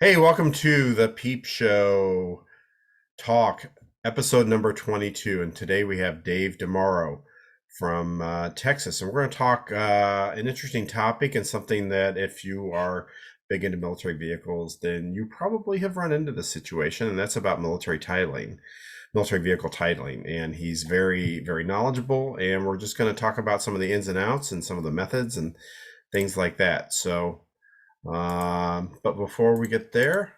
Hey, welcome to the Peep Show Talk, episode number 22. And today we have Dave DeMorrow from Texas. And we're going to talk an interesting topic and something that if you are big into military vehicles, then you probably have run into this situation. And that's about military titling, military vehicle titling. And he's very, very knowledgeable. And we're just going to talk about some of the ins and outs and some of the methods and things like that. But before we get there,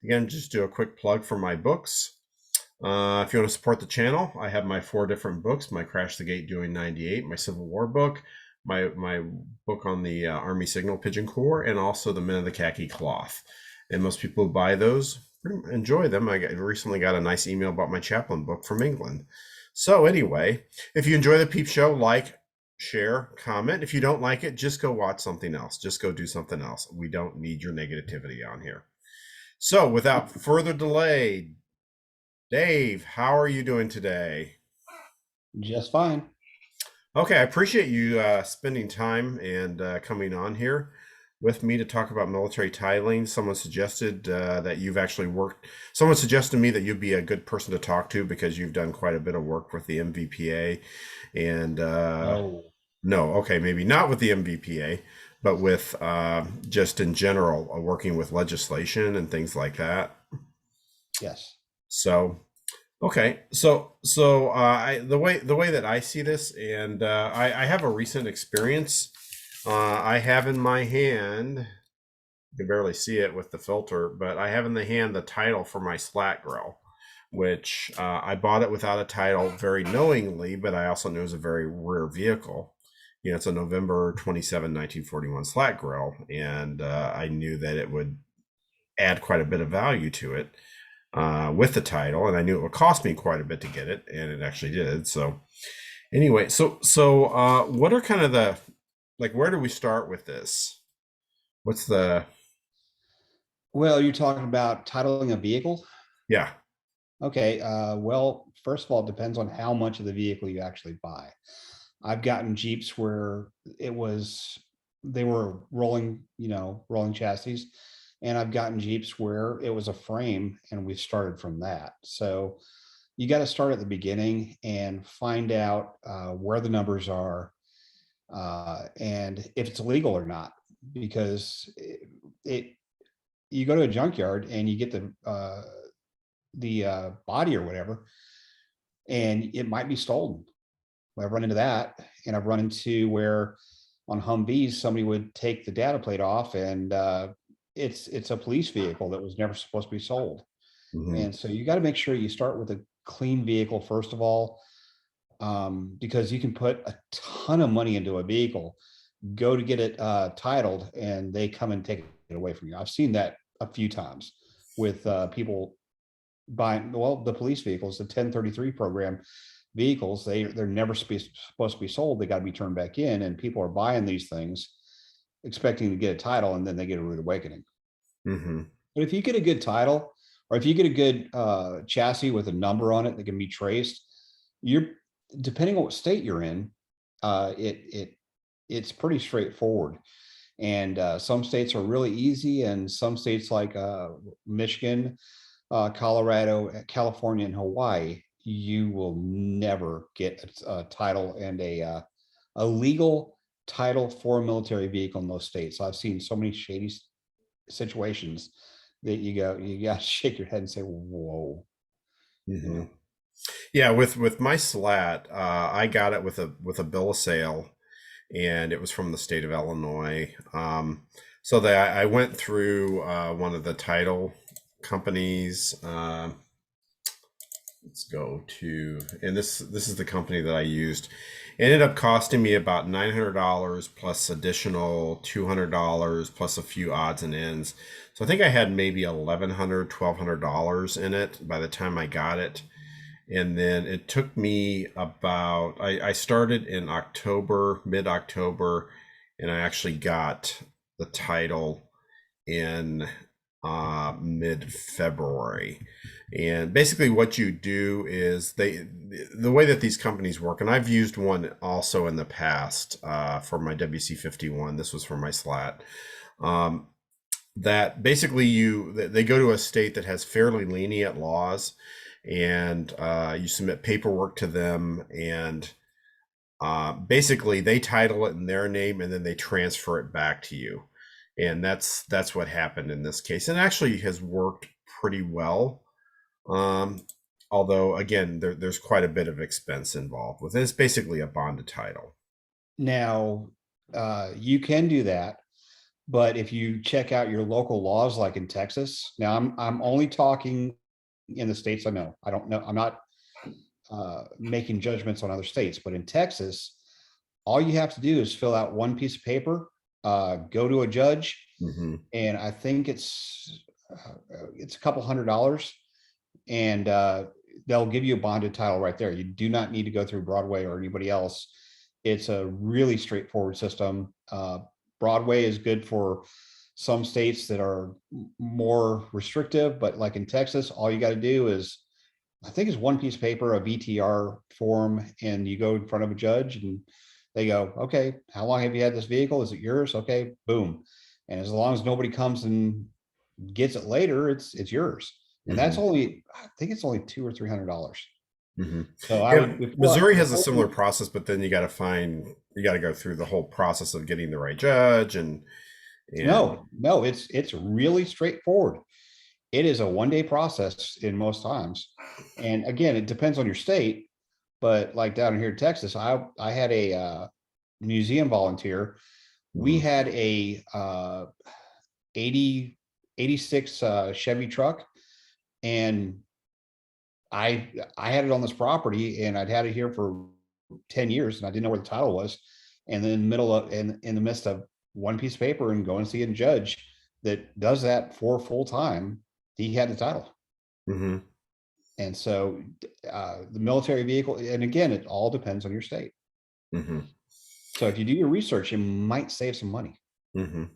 again, just do a quick plug for my books. If you want to support the channel, I have my 4 different books: my Crash the Gate Doing 98, my Civil War book, my book on the Army Signal Pigeon Corps, and also the Men of the Khaki Cloth. And most people who buy those enjoy them. Recently got a nice email about my chaplain book from England. So anyway, if you enjoy the Peep Show, like, share, comment. If you don't like it, just go watch something else. Just go do something else. We don't need your negativity on here. So without further delay, Dave, how are you doing today? Just fine. Okay, I appreciate you spending time and coming on here with me to talk about military titling. Someone suggested to me that you'd be a good person to talk to because you've done quite a bit of work with the MVPA. And No. no, okay, maybe not with the MVPA, but with just in general, working with legislation and things like that. Yes. So, okay, the way that I see this, and I have a recent experience. I have in my hand, you can barely see it with the filter, but I have in the hand the title for my slat grill, which I bought it without a title very knowingly, but I also knew it was a very rare vehicle. It's a November 27, 1941 slat grill, and I knew that it would add quite a bit of value to it with the title, and I knew it would cost me quite a bit to get it, and it actually did. So anyway, what are kind of the where do we start with this? What's the Well, you're talking about titling a vehicle. yeah? Okay. Well, first of all, it depends on how much of the vehicle you actually buy. I've gotten Jeeps where they were rolling chassis. And I've gotten Jeeps where it was a frame and we started from that. So you got to start at the beginning and find out where the numbers are and if it's legal or not, because it you go to a junkyard and you get the body or whatever, and it might be stolen. I've run into that, and I've run into where on Humvees somebody would take the data plate off, and it's a police vehicle that was never supposed to be sold. Hmm. And so you got to make sure you start with a clean vehicle first of all, because you can put a ton of money into a vehicle, go to get it titled, and they come and take it away from you. I've seen that a few times with people buying, well, the police vehicles, the 1033 program vehicles. They're never supposed to be sold. They got to be turned back in, and people are buying these things expecting to get a title, and then they get a rude awakening. Hmm. But if you get a good title, or if you get a good chassis with a number on it that can be traced, you're depending on what state you're in, it's pretty straightforward. And some states are really easy, and some states like Michigan, Colorado, California, and Hawaii, you will never get a title and a legal title for a military vehicle in those states. I've seen so many shady situations that you got to shake your head and say, "Whoa," you Hmm. know. Yeah, with my slat, I got it with a bill of sale, and it was from the state of Illinois. So that I went through one of the title companies. Let's go to, and this is the company that I used. It ended up costing me about $900 plus additional $200 plus a few odds and ends. So I think I had maybe $1,100, $1,200 in it by the time I got it. And then it took me about, I started in October, mid-October, and I actually got the title in mid-February. And basically what you do is the way that these companies work, and I've used one also in the past for my WC-51. This was for my slat. Um, that basically they go to a state that has fairly lenient laws, and you submit paperwork to them, and basically they title it in their name and then they transfer it back to you. And that's what happened in this case, and actually has worked pretty well. Um, Although again, there's quite a bit of expense involved with it. It's basically a bonded title. Now, you can do that, but if you check out your local laws, like in Texas, now I'm only talking in the states I know. I don't know. I'm not making judgments on other states, but in Texas, all you have to do is fill out one piece of paper, go to a judge, Mm-hmm. and I think it's a couple $100, and they'll give you a bonded title right there. You do not need to go through Broadway or anybody else. It's a really straightforward system. Broadway is good for some states that are more restrictive, but like in Texas, all you got to do is, I think it's one piece of paper, a VTR form, and you go in front of a judge and they go, okay, how long have you had this vehicle? Is it yours? Okay, boom. And as long as nobody comes and gets it later, it's yours. And that's Mm-hmm. only, I think it's only $200 or $300. Mm-hmm. So I Yeah, would, Missouri has a similar process, but then you got to go through the whole process of getting the right judge, and no, it's really straightforward. It is a 1-day process in most times. And again, it depends on your state, but like down here in Texas, I had a museum volunteer. We Mhm. had a 80 86 Chevy truck, and I had it on this property, and I'd had it here for 10 years, and I didn't know where the title was. And then in the midst of one piece of paper and going to see a judge that does that for full time, he had the title. Mhm. And so the military vehicle, and again, it all depends on your state. Mhm. So if you do your research, you might save some money. Mhm.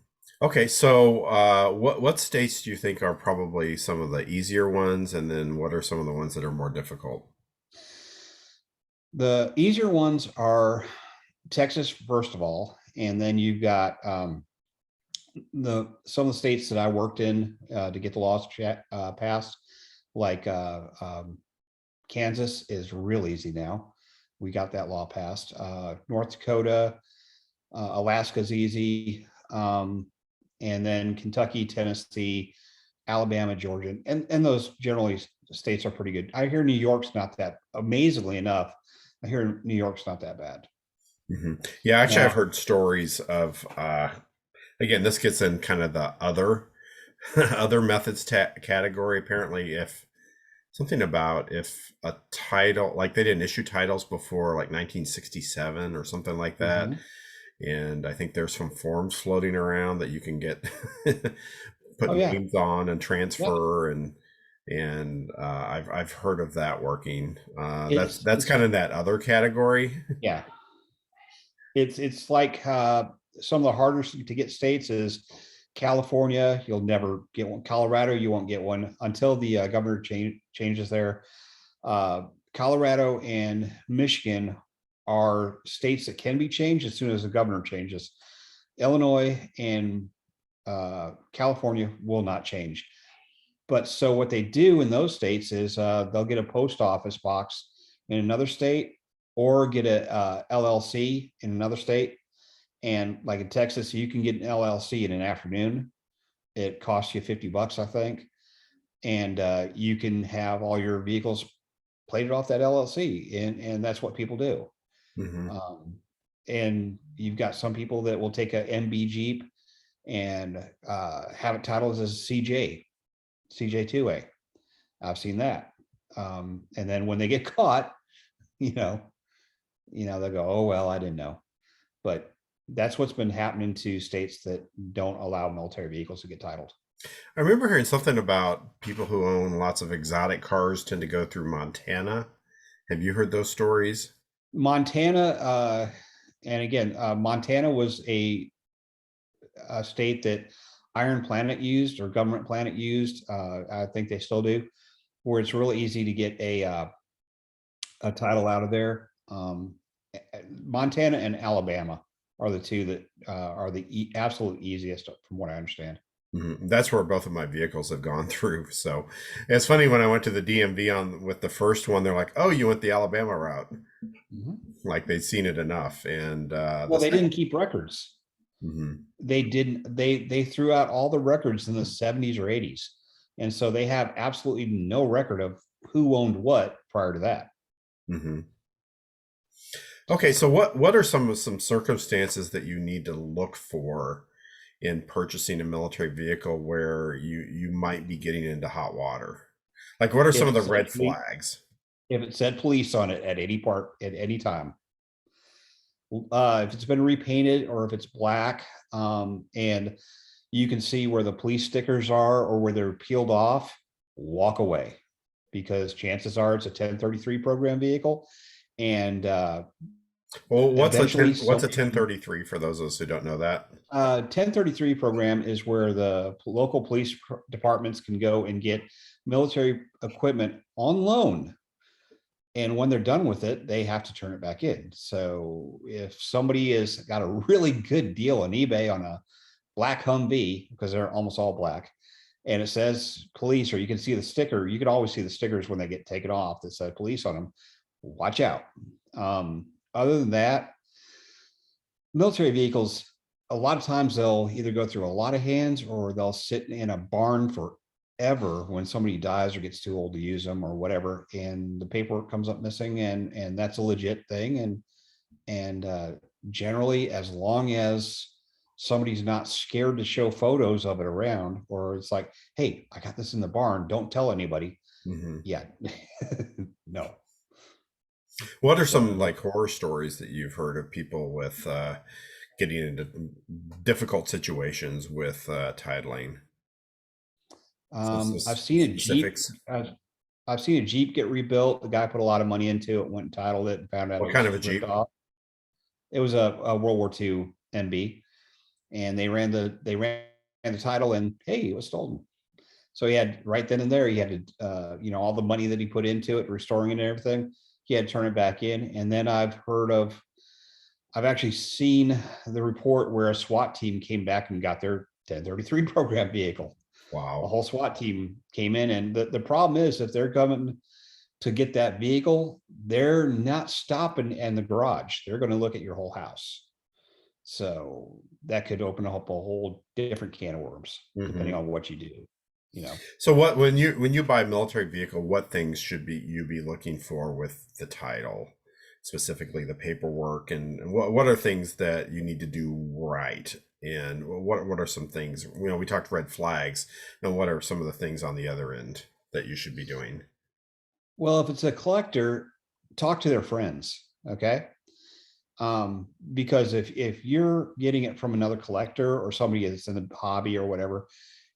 Okay, so what states do you think are probably some of the easier ones, and then what are some of the ones that are more difficult? The easier ones are Texas, first of all, and then you've got some of the states that I worked in to get the laws passed, like Kansas is real easy now. We got that law passed. North Dakota, Alaska's easy, and then Kentucky, Tennessee, Alabama, Georgia, and those generally states are pretty good. I hear New York's not that, amazingly enough, I hear New York's not that bad. Mhm. Yeah, actually, I've Now, heard stories of again, this gets in kind of the other other methods category. Apparently, if something about if a title, like they didn't issue titles before like 1967 or something like that, mhm. and I think there's some forms floating around that you can get put Oh yeah, names on and yeah. transfer, and I've heard of that working. That's It's kind of that other category. yeah. It's like some of the harder to get states is California. You'll never get one. Colorado, you won't get one until the governor changes there. Colorado and Michigan are states that can be changed as soon as the governor changes. Illinois and California will not change. But so what they do in those states is they'll get a post office box in another state, or get a LLC in another state. And like in Texas, you can get an LLC in an afternoon. It costs you $50, I think, and you can have all your vehicles plated off that LLC, and that's what people do. Hmm. Um, and you've got some people that will take a MB Jeep and have it titled as a CJ2A. I've seen that. And then when they get caught, you know, they'll go, oh, well, I didn't know. But that's what's been happening to states that don't allow military vehicles to get titled. I remember hearing something about people who own lots of exotic cars tend to go through Montana. Have you heard those stories? Montana, and again, Montana was a state that Iron Planet used, or Government Planet used. I think they still do, where it's really easy to get a title out of there. Montana and Alabama are the two that are the absolute easiest, from what I understand. That's where both of my vehicles have gone through. So it's funny when I went to the DMV on with the first one, they're like, "Oh, you went the Alabama route," Mhm. like they'd seen it enough. And Well, they didn't keep records. Mhm. They didn't. They threw out all the records in the 70s or 80s, and so they have absolutely no record of who owned what prior to that. Mhm. Okay, so what are some circumstances that you need to look for in purchasing a military vehicle where you might be getting into hot water? Like, what are If some of it the said red police, flags? if it said police on it at any part at any time, if it's been repainted or if it's black, and you can see where the police stickers are or where they're peeled off, walk away, because chances are it's a 1033 program vehicle, and Well, eventually what's a somebody's gonna. 1033 for those of us who don't know that? 1033 program is where the local police departments can go and get military equipment on loan. And when they're done with it, they have to turn it back in. So if somebody has got a really good deal on eBay on a black Humvee, because they're almost all black, and it says police, or you can see the sticker, you can always see the stickers when they get taken off that say police on them, watch out. Other than that, military vehicles, a lot of times they'll either go through a lot of hands or they'll sit in a barn forever when somebody dies or gets too old to use them or whatever, and the paperwork comes up missing, and that's a legit thing. And generally, as long as somebody's not scared to show photos of it around, or it's like, hey, I got this in the barn, don't tell anybody. Hmm. Yeah. No. What are some So like horror stories that you've heard of people with getting into difficult situations with titling? I've seen a Jeep. Specifics. I've seen a Jeep get rebuilt. The guy put a lot of money into it, went and titled it, and found out What it kind was of a ripped Jeep? off. It was a World War II MB, and they ran the title, and hey, it was stolen. So he had right then and there, he had to, all the money that he put into it, restoring it and everything, he had to turn it back in. And then I've actually seen the report where a SWAT team came back and got their 1033 program vehicle. A Wow. whole SWAT team came in, and the problem is if they're coming to get that vehicle, they're not stopping in the garage. They're going to look at your whole house. So that could open up a whole different can of worms, depending Hmm. on what you do, you know. So what when you buy a military vehicle, what things should be you be looking for with the title, specifically the paperwork, and what are things that you need to do right? And what are some things, we talked red flags. Now what are some of the things on the other end that you should be doing? Well, if it's a collector, talk to their friends, okay? Because if you're getting it from another collector or somebody that's in the hobby or whatever,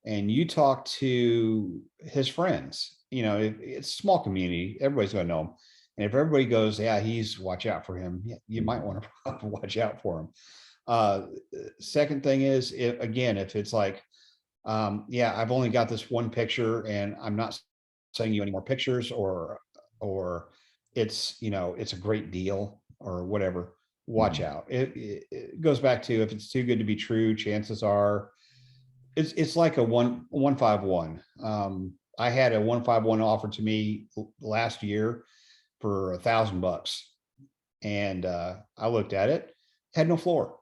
and you talk to his friends, it's a small community, everybody's going to know him. And if everybody goes, yeah, he's watch out for him, yeah, you might want to watch out for him. Uh, Second thing is, if it's like, yeah, I've only got this one picture and I'm not sending you any more pictures, or it's a great deal or whatever, watch Mhm. out. It goes back to, if it's too good to be true, chances are it's like a 151. I had a 151 offered to me last year for $1,000, and I looked at it, had no floor.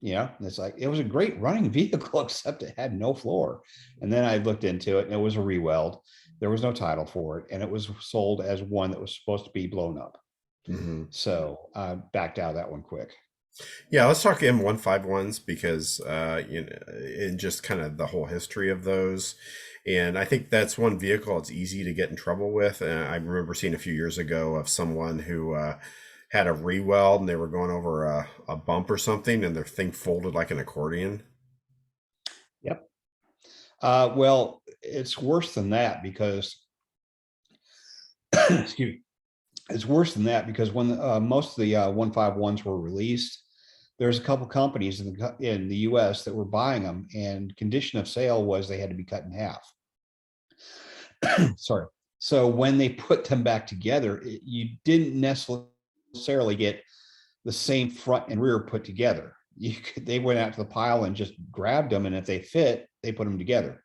And it's like, it was a great running vehicle, except it had no floor. And then I looked into it, and it was a reweld. There was no title for it, and it was sold as one that was supposed to be blown up. Mhm. So I backed out of that one quick. Yeah, let's talk M151s because and just kind of the whole history of those. And I think that's one vehicle it's easy to get in trouble with. And I remember seeing a few years ago of someone who had a re-weld and they were going over a bump or something and their thing folded like an accordion. Yep. Well, it's worse than that because, excuse me, it's worse than that because when most of the 151s were released, there's a couple companies in the U.S. that were buying them, and condition of sale was they had to be cut in half. Sorry. So when they put them back together, you didn't necessarily get the same front and rear put together. they went out to the pile and just grabbed them, and if they fit, they put them together.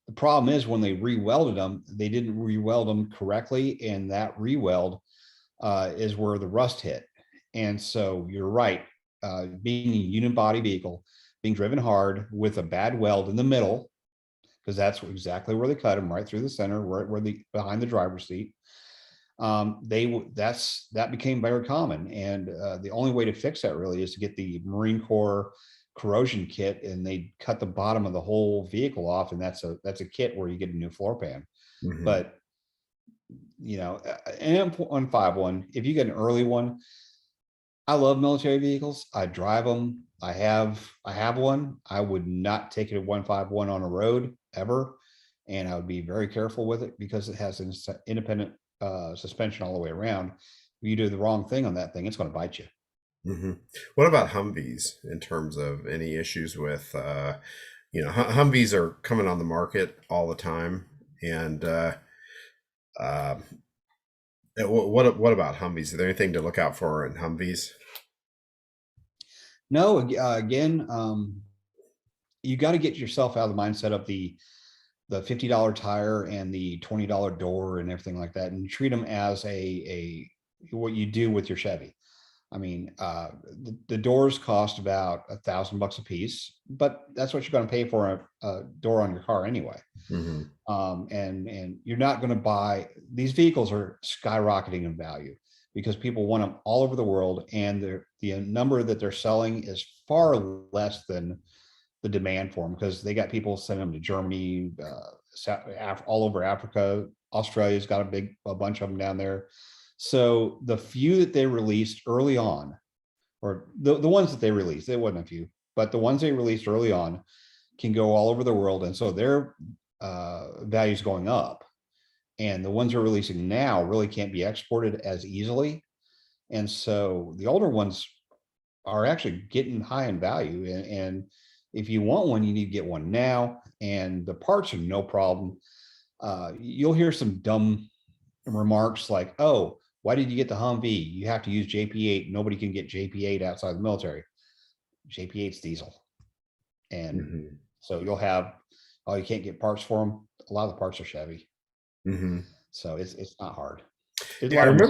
The problem is when they re-welded them, they didn't re-weld them correctly, and that re-weld is where the rust hit. And so you're right, being a unibody vehicle, being driven hard with a bad weld in the middle, because that's exactly where they cut them, right through the center, right where the behind the driver's seat. That became very common, and the only way to fix that really is to get the Marine Corps corrosion kit, and they cut the bottom of the whole vehicle off, and that's a kit where you get a new floor pan. Mm-hmm. But an M151, if you get an early one, I love military vehicles. I drive them. I have one. I would not take it at 151 on a road ever, and I would be very careful with it because it has an independent suspension all the way around. If you do the wrong thing on that thing, it's going to bite you. Mm-hmm. What about Humvees in terms of any issues with, Humvees are coming on the market all the time, and what about Humvees? Is there anything to look out for in Humvees? No, again, you got to get yourself out of the mindset of the $50 tire and the $20 door and everything like that, and treat them as a what you do with your Chevy. I mean, the doors cost about $1,000 a piece, but that's what you're going to pay for a door on your car anyway. Mm-hmm. And you're not going to buy, these vehicles are skyrocketing in value because people want them all over the world, and the number that they're selling is far less than the demand for them, because they got people sending them to Germany, all over Africa. Australia's got a bunch of them down there. So the few that they released early on, or the ones that they released, it wasn't a few, but the ones they released early on can go all over the world, and so their value's going up. And the ones they're releasing now really can't be exported as easily, and so the older ones are actually getting high in value. And if you want one, you need to get one now, and the parts are no problem. You'll hear some dumb remarks like, "Oh, why did you get the Humvee? You have to use JP8. Nobody can get JP8 outside the military. JP8's diesel." And Mm-hmm. so you'll have, oh, you can't get parts for them. A lot of the parts are Chevy. Mm-hmm. So it's not hard. There's a Yeah, I lot of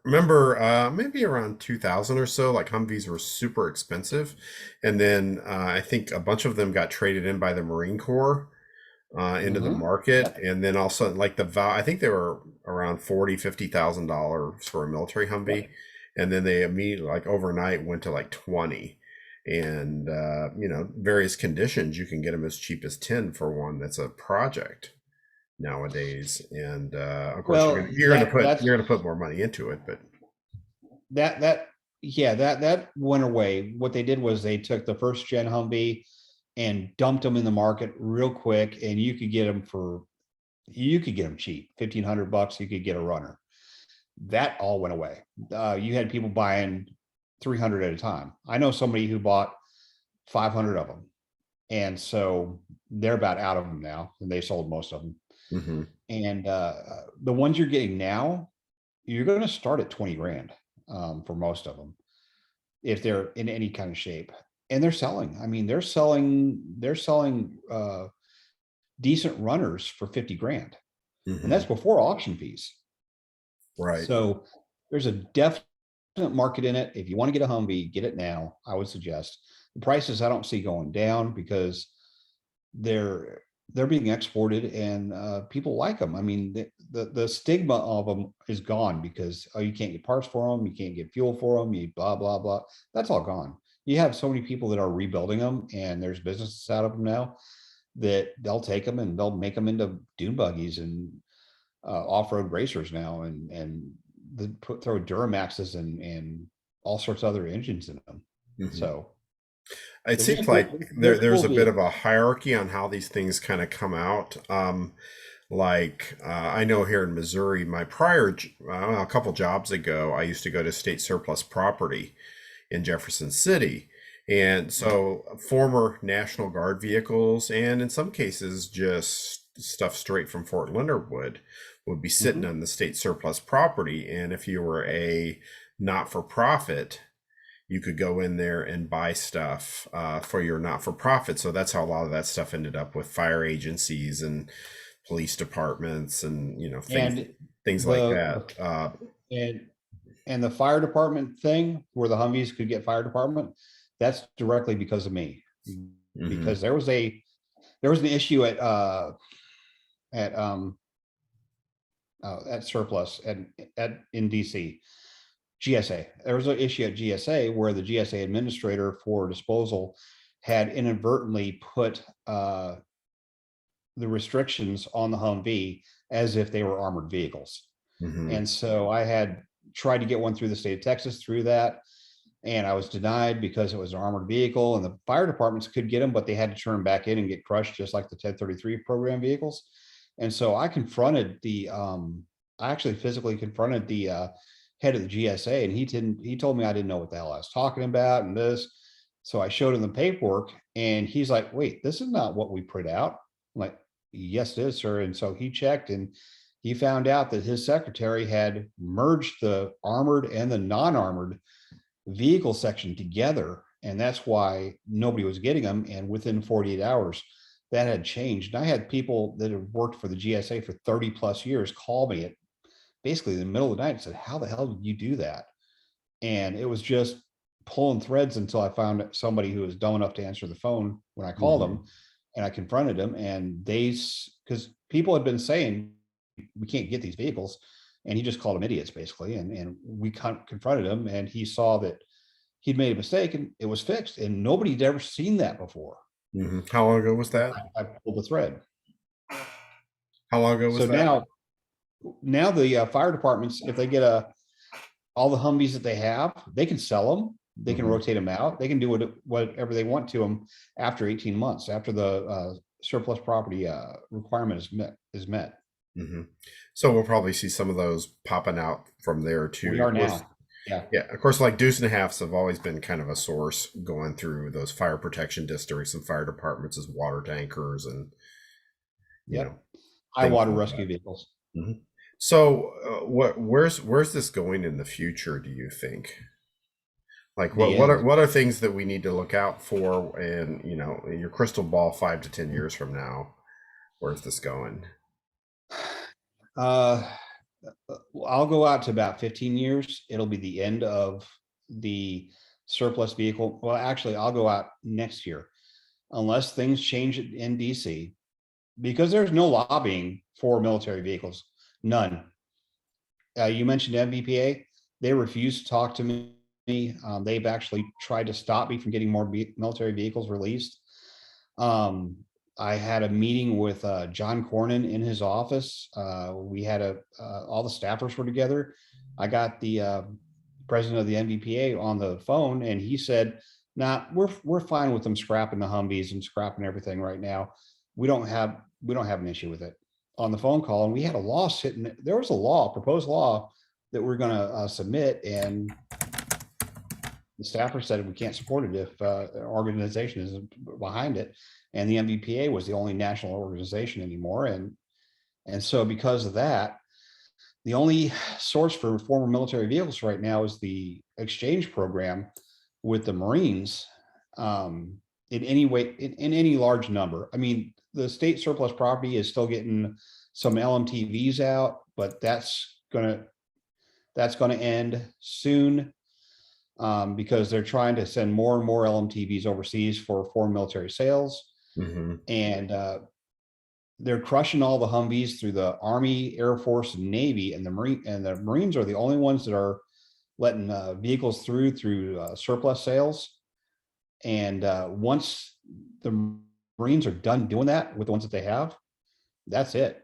remember maybe around 2000 or so, like Humvees were super expensive. And then I think a bunch of them got traded in by the Marine Corps into the market. Yep. And then also like I think they were around $40,000-$50,000 for a military Humvee. Right. And then they immediately, like overnight, went to like 20. And, various conditions, you can get them as cheap as 10 for one that's a project nowadays. And of course, Well, you're gonna put more money into it, but that went away. What they did was they took the first gen Humvee and dumped them in the market real quick, and you could get them cheap, $1,500. You could get a runner. That all went away. You had people buying 300 at a time. I know somebody who bought 500 of them, and so they're about out of them now, and they sold most of them. mm-hmm. And the ones you're getting now, you're going to start at 20 grand for most of them, if they're in any kind of shape. And they're selling. I mean, they're selling decent runners for 50 grand. Mm-hmm. And that's before auction fees. Right. So there's a definite market in it. If you want to get a Humvee, get it now. I would suggest. The prices I don't see going down because they're being exported, and people like them. I mean, the stigma of them is gone because, oh, you can't get parts for them, you can't get fuel for them, you blah blah blah. That's all gone. You have so many people that are rebuilding them, and there's businesses out of them now that they'll take them and they'll make them into dune buggies and off-road racers now, and throw Duramaxes and all sorts of other engines in them. Mm-hmm. So it seems like there's a bit of a hierarchy on how these things kind of come out. I know here in Missouri, my a couple jobs ago, I used to go to state surplus property in Jefferson City. And so former National Guard vehicles, and in some cases, just stuff straight from Fort Leonard would be sitting on the state surplus property. And if you were a not-for-profit, you could go in there and buy stuff for your not-for-profit. So that's how a lot of that stuff ended up with fire agencies and police departments and And things like the that. and and the fire department thing where the Humvees could get fire department, that's directly because of me. Mhm. Because there was an issue at at surplus at in DC. GSA. There was an issue at GSA where the GSA administrator for disposal had inadvertently put the restrictions on the Humvee as if they were armored vehicles. Mhm. And so I had tried to get one through the state of Texas through that, and I was denied because it was an armored vehicle, and the fire departments could get them, but they had to turn them back in and get crushed just like the 1033 program vehicles. And so I confronted I actually physically confronted the head of the GSA, and he told me I didn't know what the hell I was talking about and this. So I showed him the paperwork, and he's like, wait, this is not what we put out. I'm like, yes, it is, sir. And so he checked, and he found out that his secretary had merged the armored and the non-armored vehicle section together. And that's why nobody was getting them. And within 48 hours, that had changed. And I had people that had worked for the GSA for 30 plus years call me at basically the middle of the night and said, how the hell did you do that? And it was just pulling threads until I found somebody who was dumb enough to answer the phone when I called Mhm. them, and I confronted them. And because people had been saying we can't get these vehicles, and he just called them idiots basically. And we confronted him, and he saw that he'd made a mistake, and it was fixed, and nobody'd ever seen that before. Mhm. How long ago was that? I pulled the thread. How long ago was So that? now the fire departments, if they get all the Humvees that they have, they can sell them. They can Mhm. rotate them out. They can do whatever they want to them after 18 months, after the surplus property requirement is met. Mhm. So we'll probably see some of those popping out from there We too. are Of course, now. Yeah. yeah, of course, like deuce and a halves have always been kind of a source going through those fire protection districts and fire departments as water tankers and you know Yep. High things water like rescue that. vehicles. Mhm. So, where's this going in the future? Do you think? Like, The what end. what are things that we need to look out for, and in your crystal ball, 5 to 10 years from now, where's this going? Uh, I'll go out to about 15 years. It'll be the end of the surplus vehicle. Well, actually, I'll go out next year unless things change in DC, because there's no lobbying for military vehicles. None. You mentioned MVPA. They refuse to talk to me. They've actually tried to stop me from getting more military vehicles released. Um, I had a meeting with John Cornyn in his office. We had all the staffers were together. I got the president of the NVPA on the phone, and he said, "Nah, we're fine with them scrapping the Humvees and scrapping everything right now. We don't have an issue with it." On the phone call, and we had a law sitting. There was a proposed law that we're going to submit, and the staffer said we can't support it if an organization is behind it, and the MVPA was the only national organization anymore, and so because of that, the only source for former military vehicles right now is the exchange program with the Marines. In any way, in any large number. I mean, the state surplus property is still getting some LMTVs out, but that's gonna end soon, because they're trying to send more and more LMTVs overseas for foreign military sales, Hmm. and they're crushing all the Humvees through the Army, Air Force, and Navy, and the Marines are the only ones that are letting vehicles through surplus sales. And once the Marines are done doing that with the ones that they have, that's it.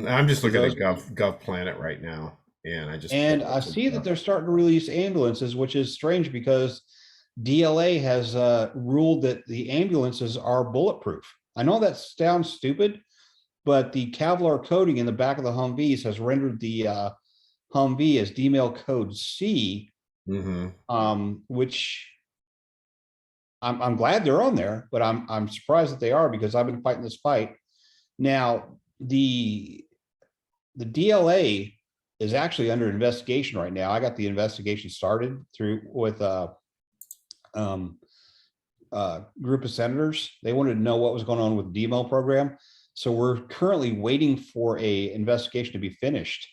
I'm just So looking those, at Gov Planet right now, and I just and pulled I up some see that stuff. they're starting to release ambulances, which is strange because DLA has ruled that the ambulances are bulletproof. I know that sounds stupid, but the Kevlar coating in the back of the Humvees has rendered the Humvee as DMAIL code C, Hmm. which I'm glad they're on there, but I'm surprised that they are, because I've been fighting this fight. Now, the DLA is actually under investigation right now. I got the investigation started through with um, group of senators. They wanted to know what was going on with the DMO program. So we're currently waiting for a investigation to be finished.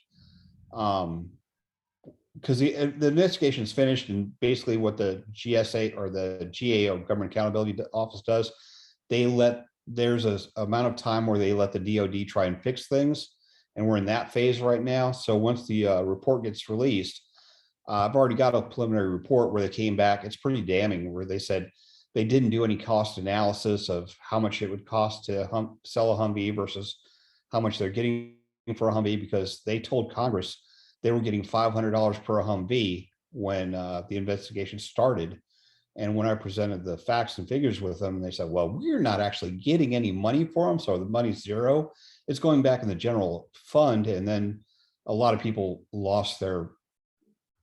Because the investigation is finished, and basically what the GSA or the GAO, Government Accountability Office, does, there's a amount of time where they let the DOD try and fix things, and we're in that phase right now. So once the report gets released, I've already got a preliminary report where they came back. It's pretty damning, where they said they didn't do any cost analysis of how much it would cost to sell a Humvee versus how much they're getting for a Humvee, because they told Congress they were getting $500 per Humvee when the investigation started. And when I presented the facts and figures with them, they said, well, we're not actually getting any money for them. So the money's zero. It's going back in the general fund. And then a lot of people lost their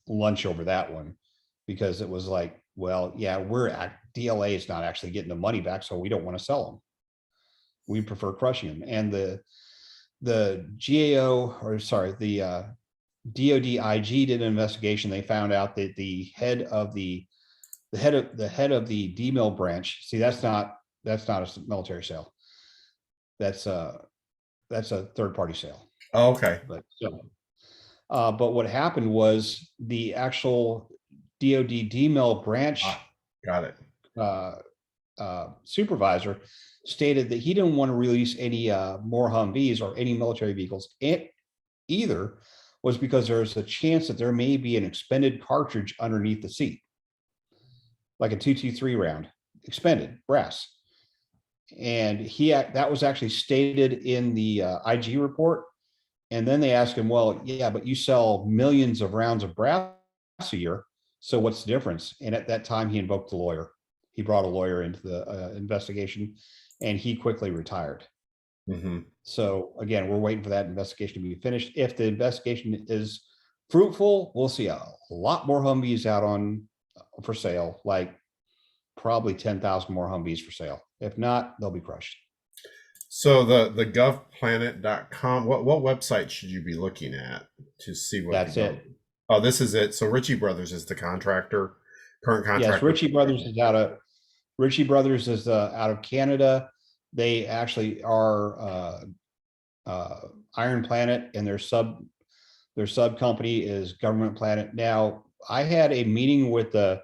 lunch over that one, because it was like, well, yeah, DLA is not actually getting the money back, so we don't want to sell them. We prefer crushing them. And the GAO, or sorry, the DOD IG did an investigation. They found out that the head of the DMIL branch. See, that's not a military sale. That's a third party sale. Oh, okay. But what happened was the actual DOD DMIL branch got it. Supervisor stated that he didn't want to release any more Humvees or any military vehicles either, was because there's a chance that there may be an expended cartridge underneath the seat, like a 223 round, expended brass. And that was actually stated in the IG report. And then they asked him, well, yeah, but you sell millions of rounds of brass a year, so what's the difference? And at that time, he invoked the lawyer. He brought a lawyer into the investigation, and he quickly retired. Mm-hmm. So again, we're waiting for that investigation to be finished. If the investigation is fruitful, we'll see a lot more Humvees out for sale, like probably 10,000 more Humvees for sale. If not, they'll be crushed. So the govplanet.com, what website should you be looking at to see what? That's it. Oh, this is it. So Ritchie Brothers is the current contractor. Yes, Ritchie Brothers is out of Canada. They actually are Iron Planet, and their sub company is Government Planet. Now, I had a meeting with the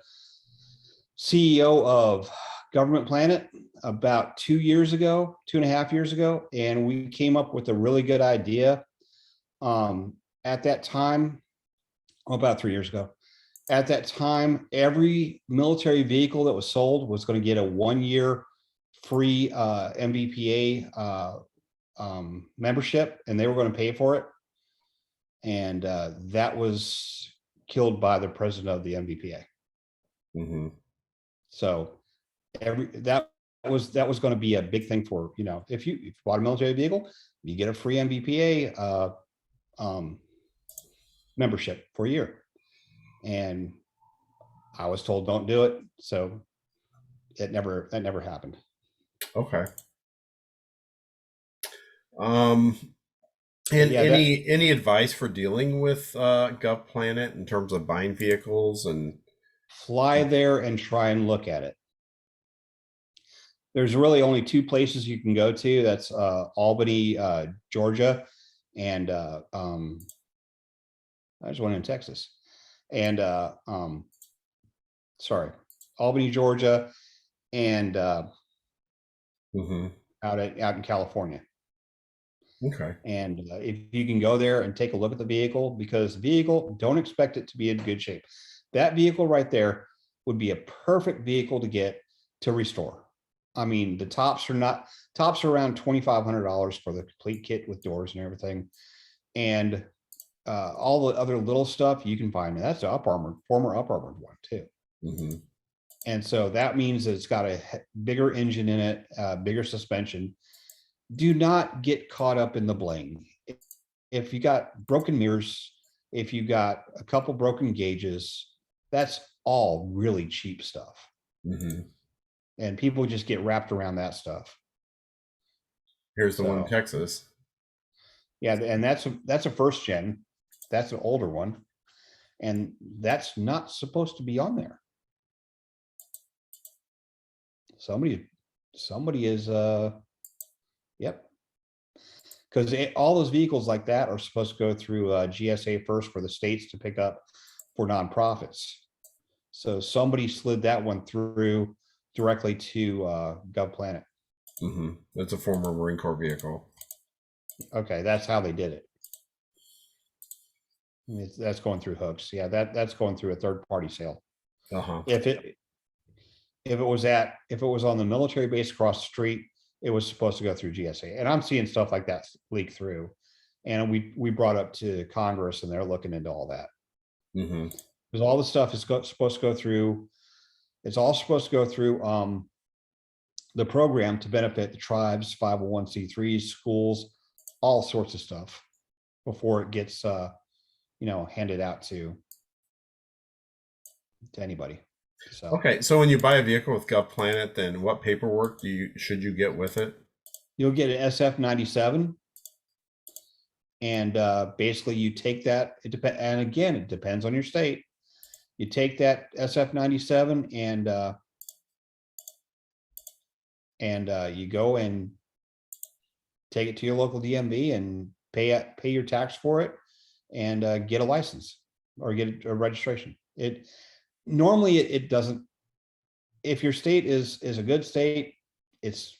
CEO of Government Planet about 2.5 years ago, and we came up with a really good idea. At that time, about 3 years ago, at that time, every military vehicle that was sold was going to get a 1-year free MVPA membership, and they were going to pay for it. And that was killed by the president of the MVPA. Mm-hmm. So that was going to be a big thing for, if you bought a military vehicle, you get a free MVPA membership for a year. And I was told don't do it, so that never happened. Okay. And yeah, any advice for dealing with GovPlanet in terms of buying vehicles? And fly there and try and look at it. There's really only two places you can go to. That's Albany, Georgia, and there's one in Texas. And Albany, Georgia, and out in California. Okay. And if you can go there and take a look at the vehicle, because the vehicle, don't expect it to be in good shape. That vehicle right there would be a perfect vehicle to get to restore. I mean, the tops are around $2,500 for the complete kit with doors and everything. And all the other little stuff you can find. And that's the former up armored one too. Mm-hmm. And so that means that it's got a bigger engine in it, bigger suspension. Do not get caught up in the bling. If you got broken mirrors, if you got a couple broken gauges, that's all really cheap stuff. Mm-hmm. And people just get wrapped around that stuff. Here's the one in Texas. Yeah, and that's a first gen. That's an older one. And that's not supposed to be on there. Somebody is, yep. Because all those vehicles like that are supposed to go through GSA first for the states to pick up for nonprofits. So somebody slid that one through directly to GovPlanet. That's a former Marine Corps vehicle. Okay, that's how they did it. That's going through hooks. Yeah, that's going through a third party sale. If it was on the military base across the street, it was supposed to go through GSA. And I'm seeing stuff like that leak through. And we brought up to Congress, and they're looking into all that. Because all the stuff is supposed to go through. It's all supposed to go through the program to benefit the tribes, 501c3s, schools, all sorts of stuff before it gets handed out to anybody. So okay, so when you buy a vehicle with GovPlanet, then what paperwork should you get with it? You'll get an SF-97, and basically you take that. And again, it depends on your state. You take that SF-97 and you go and take it to your local DMV and pay your tax for it, and get a license or get a registration. Normally it doesn't. If your state is a good state, it's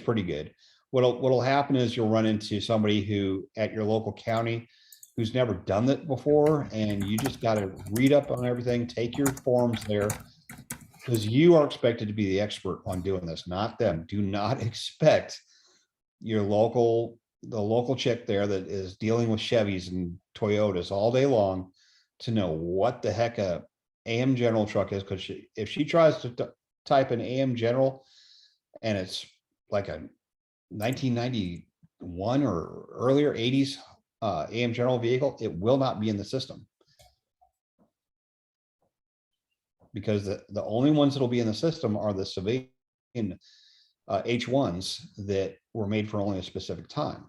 pretty good. What'll happen is you'll run into somebody who at your local county who's never done it before, and you just got to read up on everything, take your forms there, because you are expected to be the expert on doing this, not them. Do not expect the local chick there that is dealing with Chevys and Toyotas all day long to know what the heck a AM General truck is, because if she tries to type an AM General and it's like a 1991 or earlier 80s AM General vehicle, it will not be in the system, because the only ones that'll be in the system are the civilian H1s that were made for only a specific time.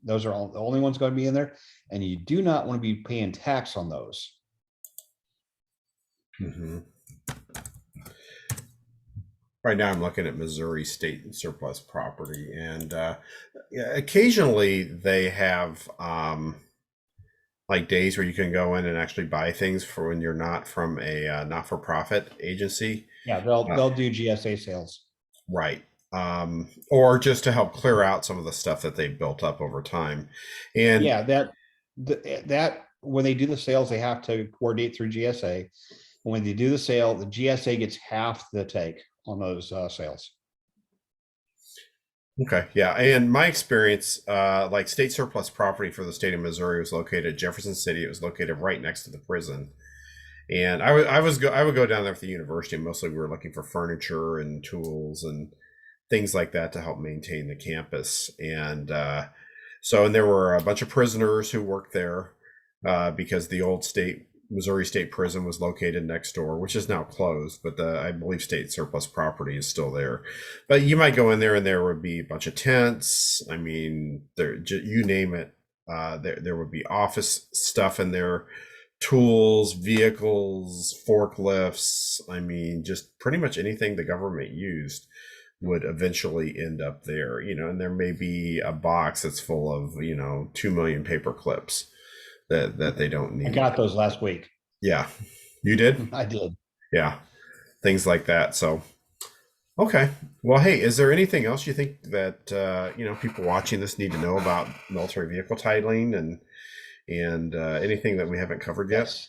Those are the only ones going to be in there, and you do not want to be paying tax on those. Right now I'm looking at Missouri state and surplus property, and occasionally they have like days where you can go in and actually buy things for when you're not from a not-for-profit agency. Yeah, they'll do GSA sales. Right. Or just to help clear out some of the stuff that they've built up over time. And yeah, that when they do the sales, they have to coordinate through GSA. When they do the sale, the GSA gets half the take on those sales. Okay, yeah, and my experience, like state surplus property for the state of Missouri was located at Jefferson City. It was located right next to the prison, and I would go down there with the university. And mostly, we were looking for furniture and tools and things like that to help maintain the campus. And and there were a bunch of prisoners who worked there because the old Missouri State Prison was located next door, which is now closed, but I believe state surplus property is still there. But you might go in there and there would be a bunch of tents. I mean, you name it. There would be office stuff in there, tools, vehicles, forklifts. I mean, just pretty much anything the government used would eventually end up there, and there may be a box that's full of, 2 million paper clips that they don't need. I got those last week. Yeah. You did? I did. Yeah. Things like that. So, okay. Well, hey, is there anything else you think that, people watching this need to know about military vehicle titling and anything that we haven't covered yet?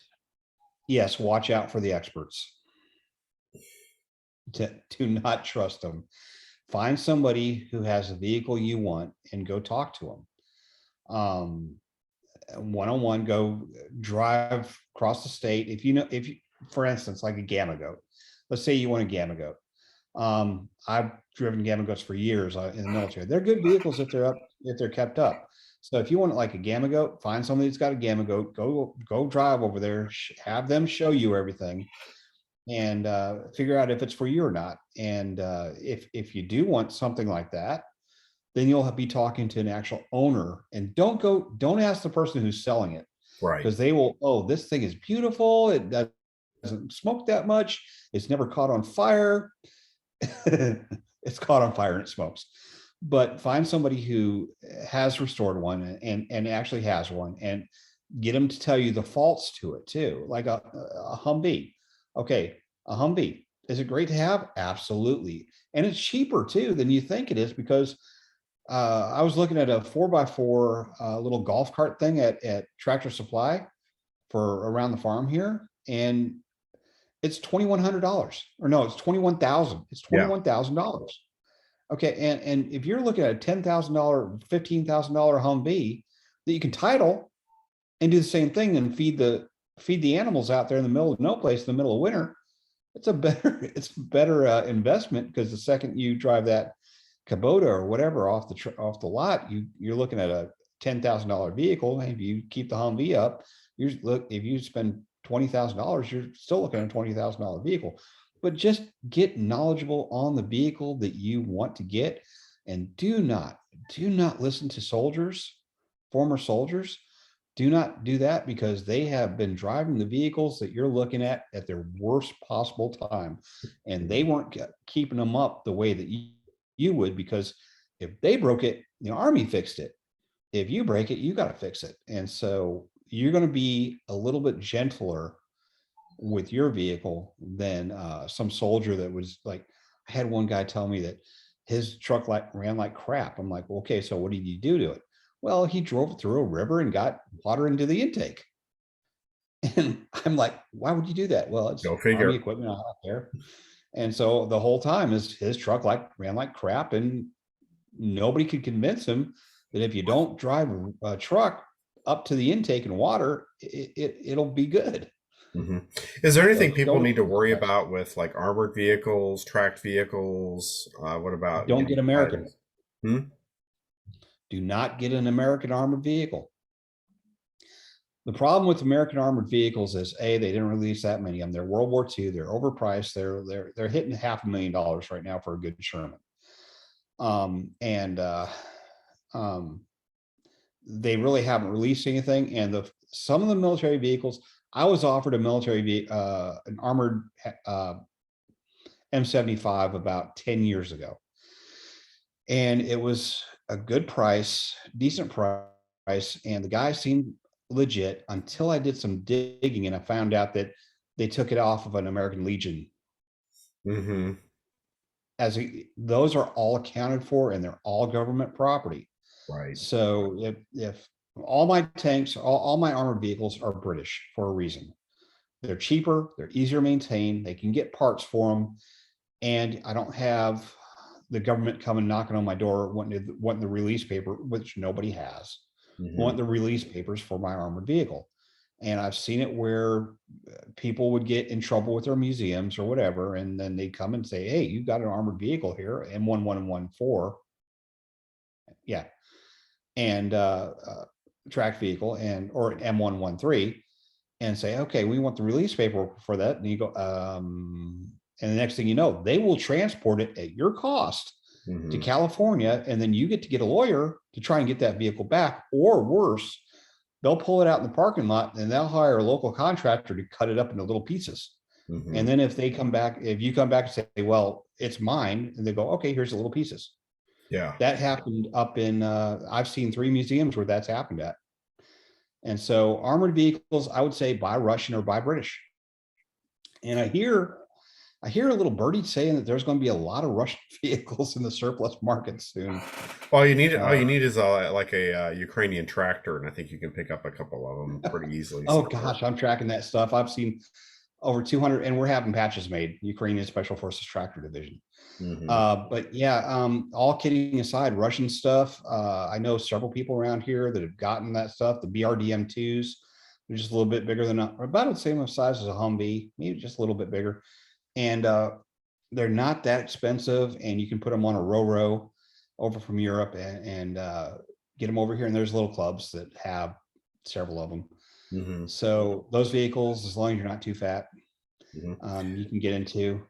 Yes. Watch out for the experts. Do not trust them. Find somebody who has the vehicle you want and go talk to them. One-on-one, go drive across the state. If you, for instance, like a Gamma Goat, let's say you want a Gamma Goat. I've driven Gamma Goats for years in the military. They're good vehicles if they're kept up. So if you want like a Gamma Goat, find somebody that's got a Gamma Goat, go drive over there, have them show you everything, and figure out if it's for you or not. And if you do want something like that, then you'll be talking to an actual owner, and don't ask the person who's selling it. Right. because they will, oh, this thing is beautiful. It doesn't smoke that much. It's never caught on fire. It's caught on fire and it smokes. But find somebody who has restored one and actually has one, and get them to tell you the faults to it too. Like a Humvee. Okay, a Humvee. Is it great to have? Absolutely. And it's cheaper too than you think it is, because I was looking at a 4x4 little golf cart thing at Tractor Supply for around the farm here, and it's $2,100, or no, it's 21,000. It's Yeah. $21,000. Okay, and if you're looking at a $10,000, $15,000 Humvee that you can title and do the same thing and feed the animals out there in the middle of no place in the middle of winter, it's a better investment, because the second you drive that Kubota or whatever off the lot, you're looking at a $10,000 vehicle. If you keep the Humvee up, if you spend $20,000, you're still looking at a $20,000 vehicle. But just get knowledgeable on the vehicle that you want to get, and do not listen to former soldiers. Do not do that, because they have been driving the vehicles that you're looking at their worst possible time, and they weren't keeping them up the way that you would, because if they broke it, the Army fixed it. If you break it, you got to fix it. And so you're going to be a little bit gentler with your vehicle than some soldier that was like, I had one guy tell me that his truck ran like crap. I'm like, well, okay, so what did you do to it? Well, he drove it through a river and got water into the intake. And I'm like, why would you do that? Well, it's Go Army figure. equipment out there. And so the whole time his truck ran like crap, and nobody could convince him that if you don't drive a truck up to the intake and water, it'll be good. Hmm. Is there anything So people need to worry don't about with like armored vehicles, tracked vehicles? What about, don't get American. fighters? Hmm? Do not get an American armored vehicle. The problem with American armored vehicles is, they didn't release that many of them. They're World War II. They're overpriced. They're hitting $500,000 right now for a good Sherman. And they really haven't released anything. And some of the military vehicles, I was offered an armored M75 about 10 years ago, and it was a good price, decent price, and the guy seemed legit until I did some digging and I found out that they took it off of an American Legion. Hmm. Those are all accounted for, and they're all government property. Right. So if all my tanks, all my armored vehicles are British for a reason. They're cheaper, they're easier to maintain, they can get parts for them, and I don't have the government coming knocking on my door wanting the release paper, which nobody has. Hmm. Want the release papers for my armored vehicle. And I've seen it where people would get in trouble with their museums or whatever, and then they come and say, hey, you've got an armored vehicle here, M1114. Yeah. And tracked vehicle, or an M113, and say, okay, we want the release paper for that. And you go, and the next thing you know, they will transport it at your cost to Hmm. California, and then you get to get a lawyer to try and get that vehicle back, or worse, they'll pull it out in the parking lot and they'll hire a local contractor to cut it up into little pieces. Hmm. And then if you come back and say, well, it's mine, and they go, okay, here's the little pieces. Yeah. That happened up in, I've seen 3 museums where that's happened at. And so armored vehicles, I would say buy Russian or buy British. And I hear a little birdie saying that there's going to be a lot of Russian vehicles in the surplus market soon. All Uh, you need is like a Ukrainian tractor, and I think you can pick up a couple of them pretty easily oh somewhere. gosh, I'm tracking that stuff. I've seen over 200, and we're having patches made, Ukrainian Special Forces Tractor Division. Hmm. But yeah, all kidding aside, Russian stuff. I know several people around here that have gotten that stuff. The BRDM2s, they're just a little bit bigger than about the same size as a Humvee, maybe just a little bit bigger, and they're not that expensive. And you can put them on a Ro over from Europe, and get them over here. And there's little clubs that have several of them. Hmm. So those vehicles, as long as you're not too fat, Hmm. you can get into.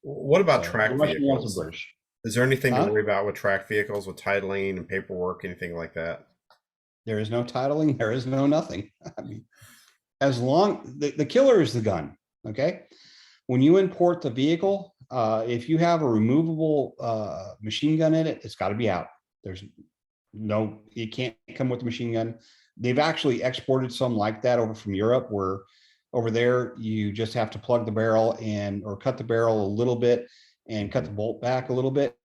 What about So the track Russian ones are vehicles? British. Is there anything to Huh? worry about with track vehicles, with titling and paperwork, anything like that? There is no titling. There is no nothing. I mean, as long the killer is the gun. Okay. When you import the vehicle, if you have a removable machine gun in it, it's got to be out. There's no, it can't come with the machine gun. They've actually exported some like that over from Europe, where over there you just have to plug the barrel and or cut the barrel a little bit and cut the bolt back a little bit,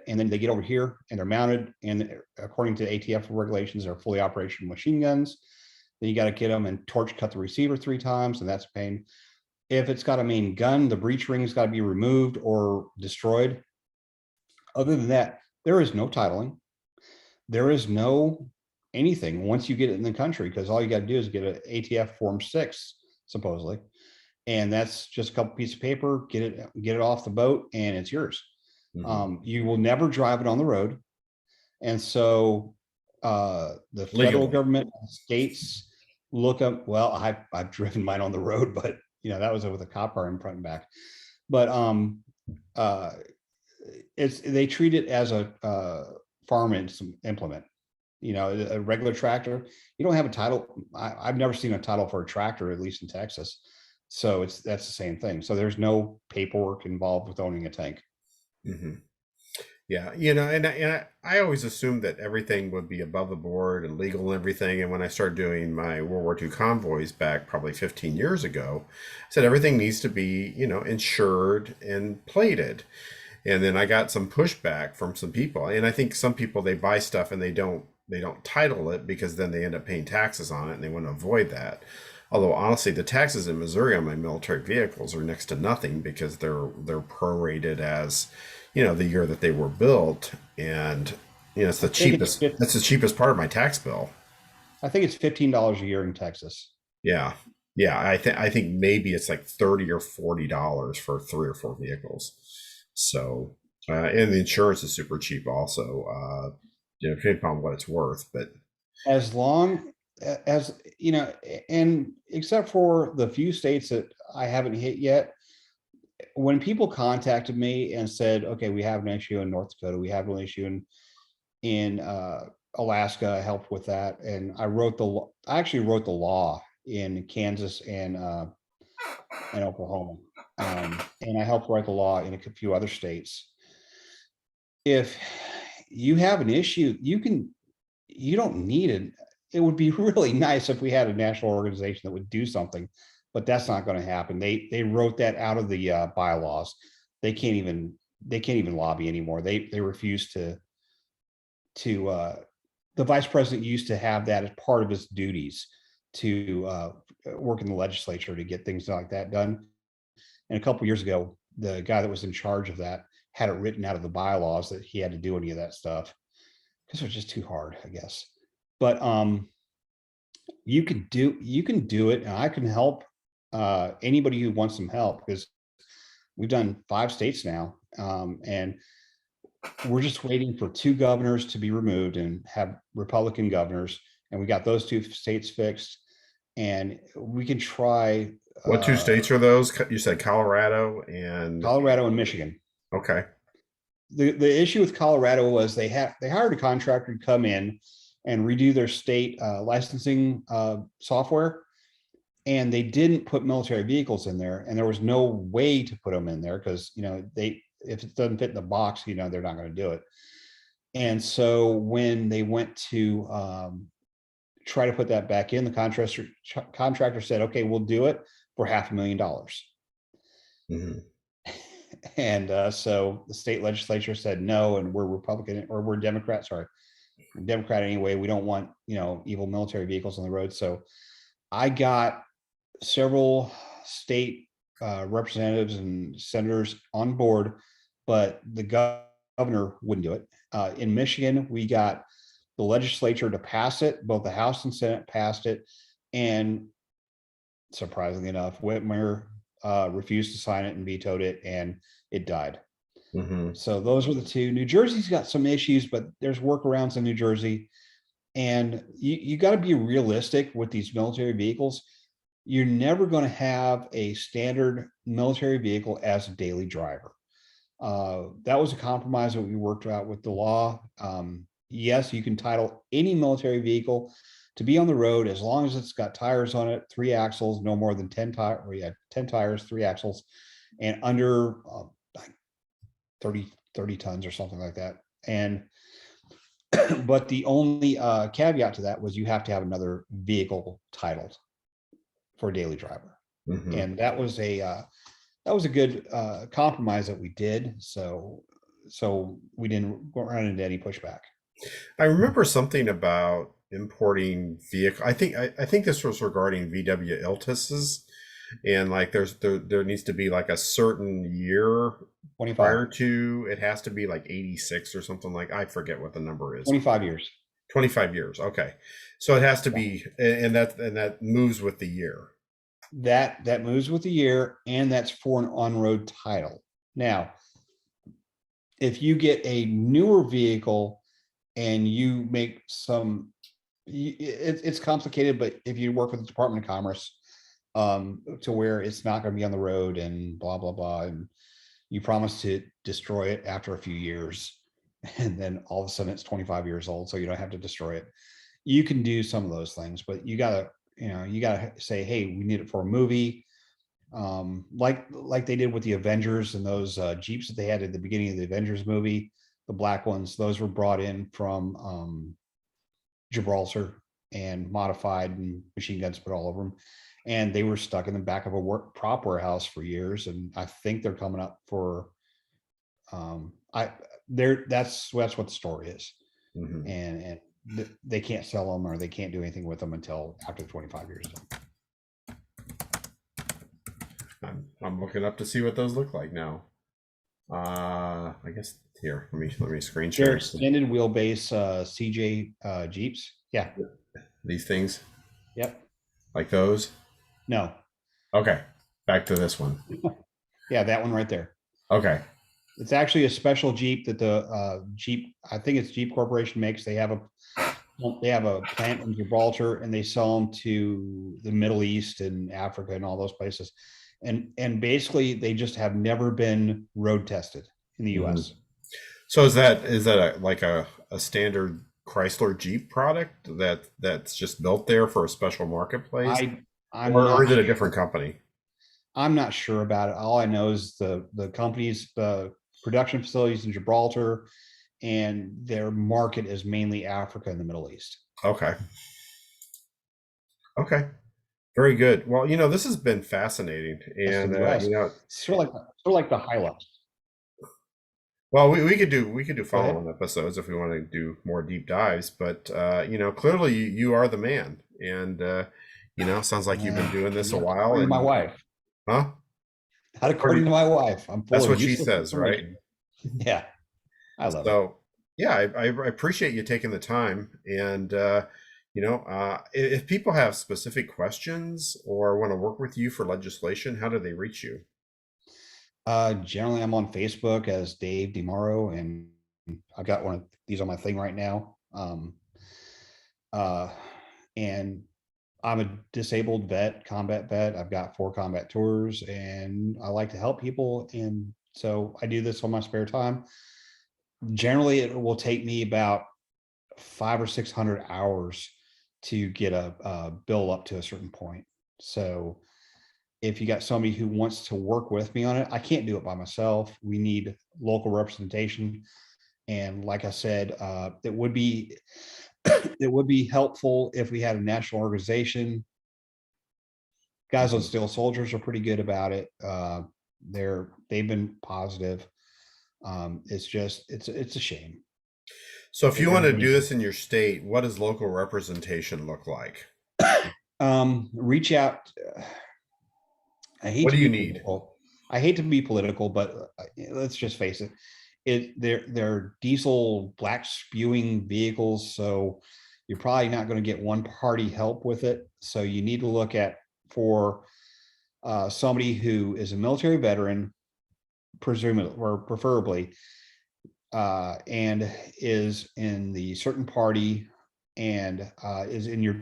and then they get over here and they're mounted, and according to ATF regulations, they're fully operational machine guns. Then you got to get them and torch cut the receiver 3 times, and that's a pain. If it's got a main gun, the breech ring has got to be removed or destroyed. Other than that, there is no titling. There is no anything once you get it in the country, because all you got to do is get an ATF Form 6, supposedly. And that's just a couple pieces of paper, get it off the boat, and it's yours. You will never drive it on the road. And so the federal government, states look up, well, I've driven mine on the road, but that was with a cop car in front and back. But they treat it as a farm implement. A regular tractor, you don't have a title. I've never seen a title for a tractor, at least in Texas. So that's the same thing. So there's no paperwork involved with owning a tank. Yeah, and I always assumed that everything would be above the board and legal and everything. And when I started doing my World War II convoys back probably 15 years ago, I said everything needs to be, insured and plated. And then I got some pushback from some people. And I think some people, they buy stuff and they don't title it, because then they end up paying taxes on it, and they want to avoid that. Although honestly, the taxes in Missouri on my military vehicles are next to nothing, because they're prorated as the year that they were built, and it's the cheapest. That's the cheapest part of my tax bill. I think it's $15 a year in Texas. Yeah. I think maybe it's like $30 or $40 for 3 or 4 vehicles. So and the insurance is super cheap also. Depending upon what it's worth, but as long as and except for the few states that I haven't hit yet, when people contacted me and said, okay, we have an issue in North Dakota, we have an issue in Alaska, I helped with that. And I actually wrote the law in Kansas and Oklahoma. And I helped write the law in a few other states. If you have an issue, you don't need it. It would be really nice if we had a national organization that would do something, but that's not going to happen. They wrote that out of the bylaws. They can't even lobby anymore. They refuse to. The vice president used to have that as part of his duties to work in the legislature to get things like that done. And a couple of years ago, the guy that was in charge of that had it written out of the bylaws that he had to do any of that stuff, because it was just too hard, I guess. But you can do it, and I can help anybody who wants some help, because we've done 5 states now, and we're just waiting for 2 governors to be removed and have Republican governors, and we got those 2 states fixed, and we can try. What 2 states are those? You said Colorado and Michigan. Okay. The issue with Colorado was they hired a contractor to come in and redo their state licensing software, and they didn't put military vehicles in there, and there was no way to put them in there, because if it doesn't fit in the box, they're not going to do it. And so when they went to try to put that back in, the contractor said, okay, we'll do it for $500,000. Mm-hmm. And so the state legislature said no, and we're Republican, or we're Democrat, sorry, Democrat anyway. We don't want, evil military vehicles on the road. So I got several state representatives and senators on board, but the governor wouldn't do it. In Michigan, we got the legislature to pass it. Both the House and Senate passed it. And surprisingly enough, Whitmer refused to sign it and vetoed it, and it died. Mm-hmm. So those were the 2. New Jersey's got some issues, but there's workarounds in New Jersey. And you got to be realistic with these military vehicles. You're never going to have a standard military vehicle as a daily driver. That was a compromise that we worked out with the law. yes, you can title any military vehicle to be on the road as long as it's got tires on it, 3 axles, no more than 10 tires, or yeah, 10 tires, 3 axles, and under like 30 tons or something like that. And but the only caveat to that was you have to have another vehicle titled for a daily driver. Mm-hmm. And that was a good compromise that we did. So we didn't run into any pushback. I remember something about importing vehicle. I think this was regarding VW Iltises, and like there needs to be like a certain year 25, prior to it has to be like 86 or something, like I forget what the number is. 25 years. 25 years. Okay. So it has to be, and that moves with the year. That moves with the year, and that's for an on-road title. Now, if you get a newer vehicle and you make some, it's complicated, but if you work with the Department of Commerce, to where it's not going to be on the road and blah, blah, blah, and you promise to destroy it after a few years, and then all of a sudden it's 25 years old, so you don't have to destroy it. You can do some of those things, but you gotta say, hey, we need it for a movie. Like they did with the Avengers and those Jeeps that they had at the beginning of the Avengers movie, the black ones, those were brought in from Gibraltar and modified, and machine guns put all over them. And they were stuck in the back of a prop warehouse for years. And I think they're coming up for that's what the story is. Mm-hmm. And they can't sell them, or they can't do anything with them until after 25 years. I'm looking up to see what those look like now. I guess here, let me screen share. They're extended wheelbase CJ Jeeps. Yeah. These things. Yep. Like those? No. Okay. Back to this one. Yeah, that one right there. Okay. It's actually a special Jeep that the Jeep, I think it's Jeep Corporation makes. They have a plant in Gibraltar, and they sell them to the Middle East and Africa and all those places. And basically they just have never been road tested in the US. So is that like a standard Chrysler Jeep product that's just built there for a special marketplace? Or is it a different company? I'm not sure about it. All I know is the companies, the production facilities in Gibraltar, and their market is mainly Africa and the Middle East. Okay. Okay. Very good. Well, this has been fascinating, and sort of like the Hilux. Well, we could do follow-on episodes if we want to do more deep dives, but clearly you are the man, and sounds like you've been doing this a while. And my wife, huh? Not according to my wife. I'm full. That's what she says, right? Yeah, I love it. So yeah, I appreciate you taking the time, and if people have specific questions or want to work with you for legislation, how do they reach you? Generally, I'm on Facebook as Dave DeMorrow, and I've got one of these on my thing right now. And I'm a disabled vet, combat vet. I've got 4 combat tours, and I like to help people. And so I do this on my spare time. Generally, it will take me about 500 or 600 hours to get a bill up to a certain point. So if you got somebody who wants to work with me on it, I can't do it by myself. We need local representation. And like I said, it would be helpful if we had a national organization. Guys on Steel Soldiers are pretty good about it. They've been positive. It's a shame. So if you want to do this in your state, what does local representation look like? Reach out. What do you need? I hate to be political, but let's just face it. They're diesel black spewing vehicles, so you're probably not going to get one party help with it. So you need to look for somebody who is a military veteran, presumably or preferably, and is in the certain party and is in your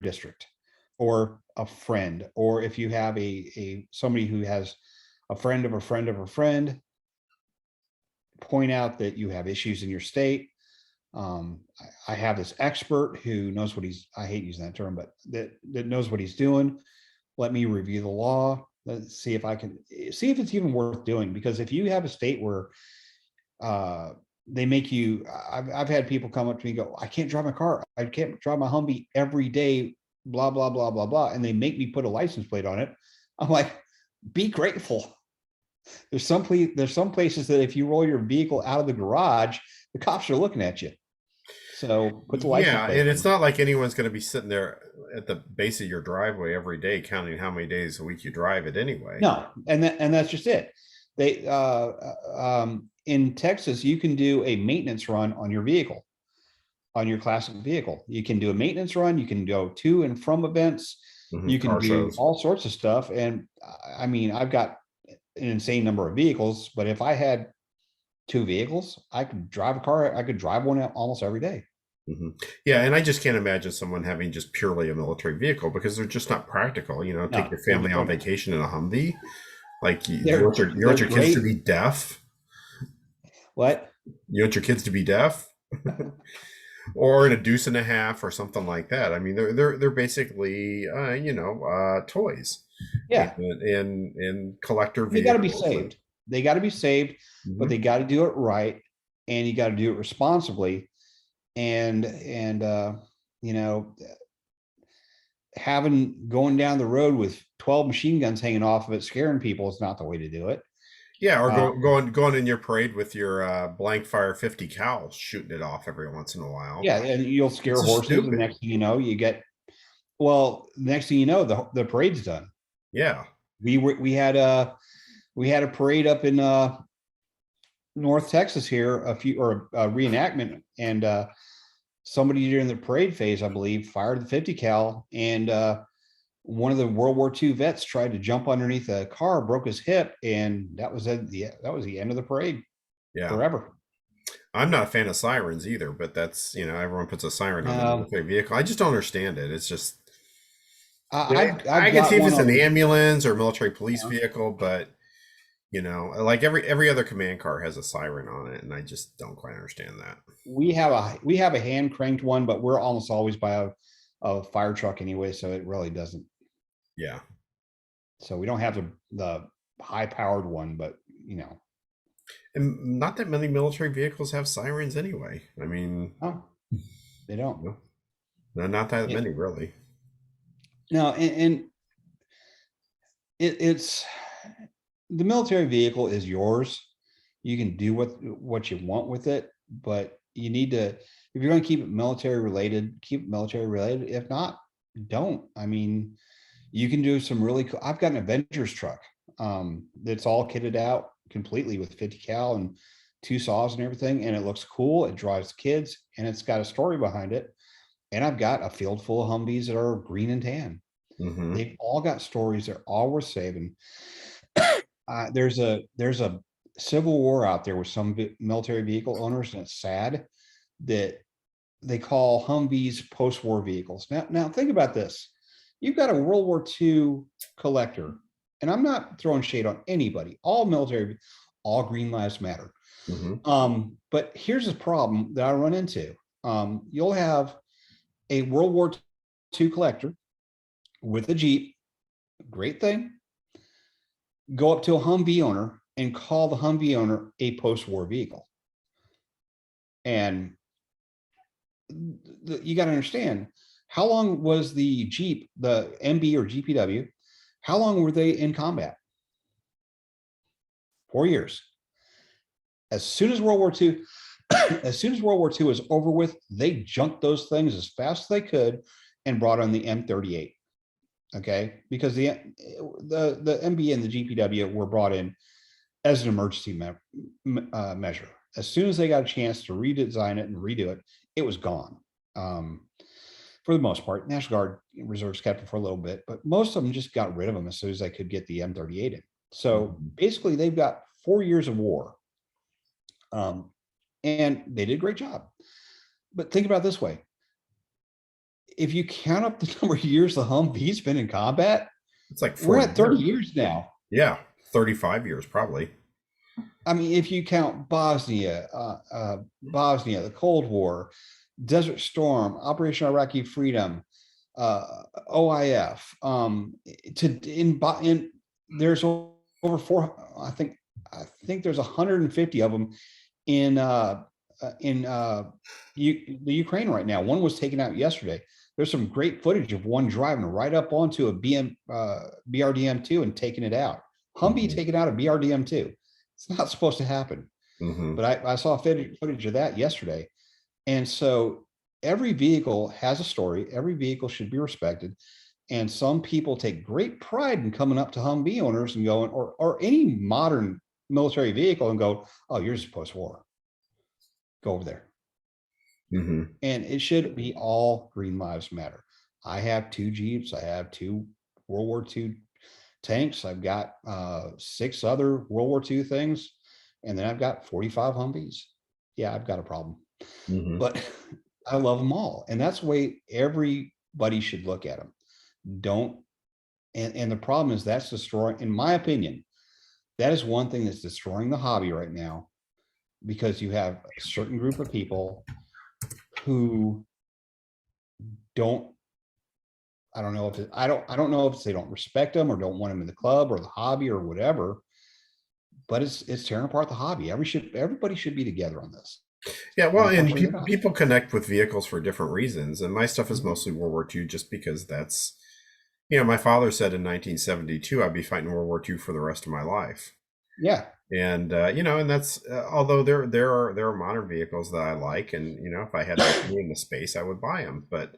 district, or a friend, or if you have somebody who has a friend of a friend of a friend, point out that you have issues in your state. I have this expert who knows what he's, I hate using that term, but that knows what he's doing. Let me review the law. Let's see if I can see if it's even worth doing. Because if you have a state where they make you, I've had people come up to me and go, I can't drive my car. I can't drive my Humvee every day, blah, blah, blah, blah, blah. And they make me put a license plate on it. I'm like, be grateful. There's some places that if you roll your vehicle out of the garage, the cops are looking at you. So put the license Yeah, plate and on. it's not like anyone's going to be sitting there at the base of your driveway every day counting how many days a week you drive it anyway. No, and that's just it. They in Texas, you can do a maintenance run on your vehicle, on your classic vehicle. You can do a maintenance run. You can go to and from events. You can Car do shows. all sorts of stuff. And I mean, I've got an insane number of vehicles, but if I had 2 vehicles, I could drive a car. I could drive one almost every day. Yeah, and I just can't imagine someone having just purely a military vehicle because they're just not practical. You know, take No, your family on vacation in a Humvee. Like they're you want your kids to great. be deaf? What? You want your kids to be deaf? Or in a deuce and a half or something like that. I mean, they're basically toys Yeah, and collector they got to be vehicles. saved. They got to be saved, but they got to do it right, and you got to do it responsibly. And you know, having going down the road with 12 machine guns hanging off of it, scaring people is not the way to do it. Yeah, or Uh, going in your parade with your blank fire 50 cal, shooting it off every once in a while. yeah, and you'll It's scare just horses, and stupid. next thing you know, you get well. Next thing you know, the parade's done. Yeah. We had a parade up in North Texas here, a reenactment, and somebody during the parade phase, I believe, fired the 50 cal, and one of the World War II vets tried to jump underneath a car, broke his hip, and that was the end of the parade Yeah. forever. I'm not a fan of sirens either, but that's, everyone puts a siren on the Um, military vehicle. I just don't understand it. It's just, I've I can got see if one it's an on. ambulance or military police uh, vehicle, but like every other command car has a siren on it, and I just don't quite understand that. we have a hand cranked one, but we're almost always by a fire truck anyway, so it really doesn't. Yeah. So we don't have the high powered one, but And not that many military vehicles have sirens anyway. I mean, oh, they don't. not that Yeah. many really. No, and it's the military vehicle is yours. You can do what you want with it, but you need to, if you're going to keep it military related, keep it military related. If not, don't. I mean, you can do some really cool. I've got an Avengers truck that's all kitted out completely with 50 cal and 2 saws and everything, and it looks cool. It drives kids, and it's got a story behind it. And I've got a field full of Humvees that are green and tan. They've all got stories. They're all worth saving. There's a civil war out there with some military vehicle owners, and it's sad that they call Humvees post-war vehicles. Now think about this. You've got a World War II collector, and I'm not throwing shade on anybody. All military, all green lives matter. But here's the problem that I run into. You'll have a World War II collector with a Jeep, great thing. Go up to a Humvee owner and call the Humvee owner a post-war vehicle. And you got to understand, how long was the Jeep, the MB or GPW, how long were they in combat? 4 years. As soon as World War II, as soon as World War II was over with, they junked those things as fast as they could and brought on the M38. Okay, because the MB and the GPW were brought in as an emergency measure. As soon as they got a chance to redesign it and redo it, it was gone. For the most part, National Guard reserves kept it for a little bit, but most of them just got rid of them as soon as they could get the M38 in. So basically, they've got 4 years of war, and they did a great job. But think about it this way: if you count up the number of years the Humvee's been in combat, It's like we're 40 at 30 years. years now. Yeah, 35 years probably. I mean, if you count Bosnia, the Cold War, Desert Storm, Operation Iraqi Freedom, OIF, in there's over four. I think there's 150 of them in the Ukraine right now. One was taken out yesterday. There's some great footage of one driving right up onto a BRDM2 and taking it out. Humvee Mhm. taking out a BRDM2. It's not supposed to happen. Mhm. But I saw footage of that yesterday. And so every vehicle has a story. Every vehicle should be respected. And some people take great pride in coming up to Humvee owners and going, or any modern military vehicle and go, oh, yours is post-war. Go over there. Mhm. And it should be all green lives matter. I have two Jeeps. I have two World War II tanks. I've got 6 other World War II things. And then I've got 45 Humvees. Yeah, I've got a problem. Mhm. But I love them all. And that's the way everybody should look at them. Don't, and the problem is that's destroying, in my opinion, that is one thing that's destroying the hobby right now, because you have a certain group of people who don't, I don't know if it's they don't respect them or don't want them in the club or the hobby or whatever, but it's tearing apart the hobby. Everybody should be together on this. Yeah, And well, and unfortunately they're not. people connect with vehicles for different reasons, and my stuff is Mhm. mostly World War II, just because that's, my father said in 1972 I'd be fighting World War II for the rest of my life. Yeah. And and that's, although there are modern vehicles that I like, and if I had the money in the space, I would buy them. But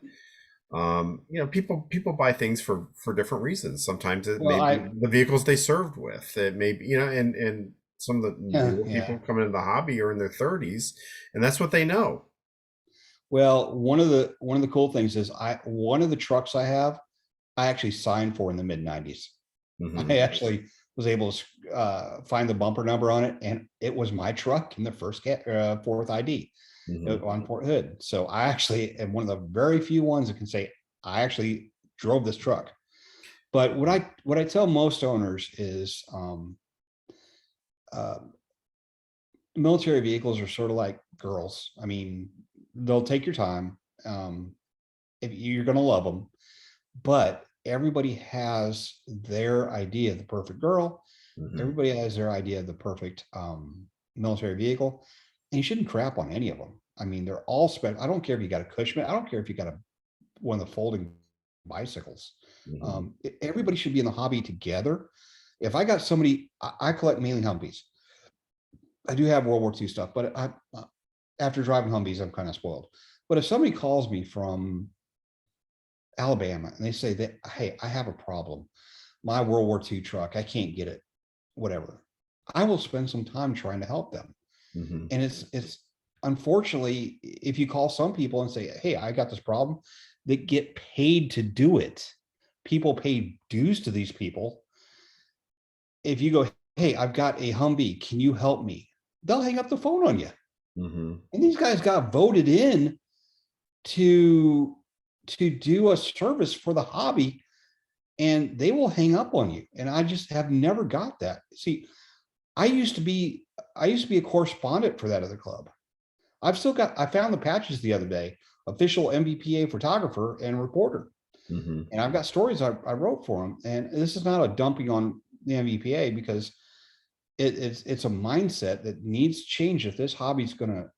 people buy things for different reasons. Sometimes it Well, may be the vehicles they served with. It may be, and some of the yeah, newer yeah. people coming into the hobby are in their 30s, and that's what they know. Well, one of the cool things is one of the trucks I have, I actually signed for in the mid '90s. I Hmm. actually was able to find the bumper number on it, and it was my truck in the fourth ID Hmm. on Fort Hood. So I actually am one of the very few ones that can say I actually drove this truck. But what I tell most owners is uh, military vehicles are sort of like girls. I mean, they'll take your time. If you're going to love them, but everybody has their idea of the perfect girl. Hmm. Everybody has their idea of the perfect military vehicle, and you shouldn't crap on any of them. I mean, they're all spec. I don't care if you got a Cushman. I don't care if you got one of the folding bicycles. Hmm. Everybody should be in the hobby together. If I got somebody, I collect mainly Humvees. I do have World War II stuff, but after driving Humvees, I'm kind of spoiled. But if somebody calls me from Alabama and they say that, hey, I have a problem, my World War II truck, I can't get it, whatever, I will spend some time trying to help them. Hmm. And it's unfortunately, if you call some people and say, hey, I got this problem, they get paid to do it. People pay dues to these people. If you go, hey, I've got a Humvee, can you help me? They'll hang up the phone on you. Hmm. And these guys got voted in to do a service for the hobby, and they will hang up on you. And I just have never got that. See, I used to be a correspondent for that other club. I found the patches the other day, official MBPA photographer and reporter. Hmm. And I've got stories I wrote for them. And this is not a dumping on the MBPA, because it's a mindset that needs change if this hobby's going to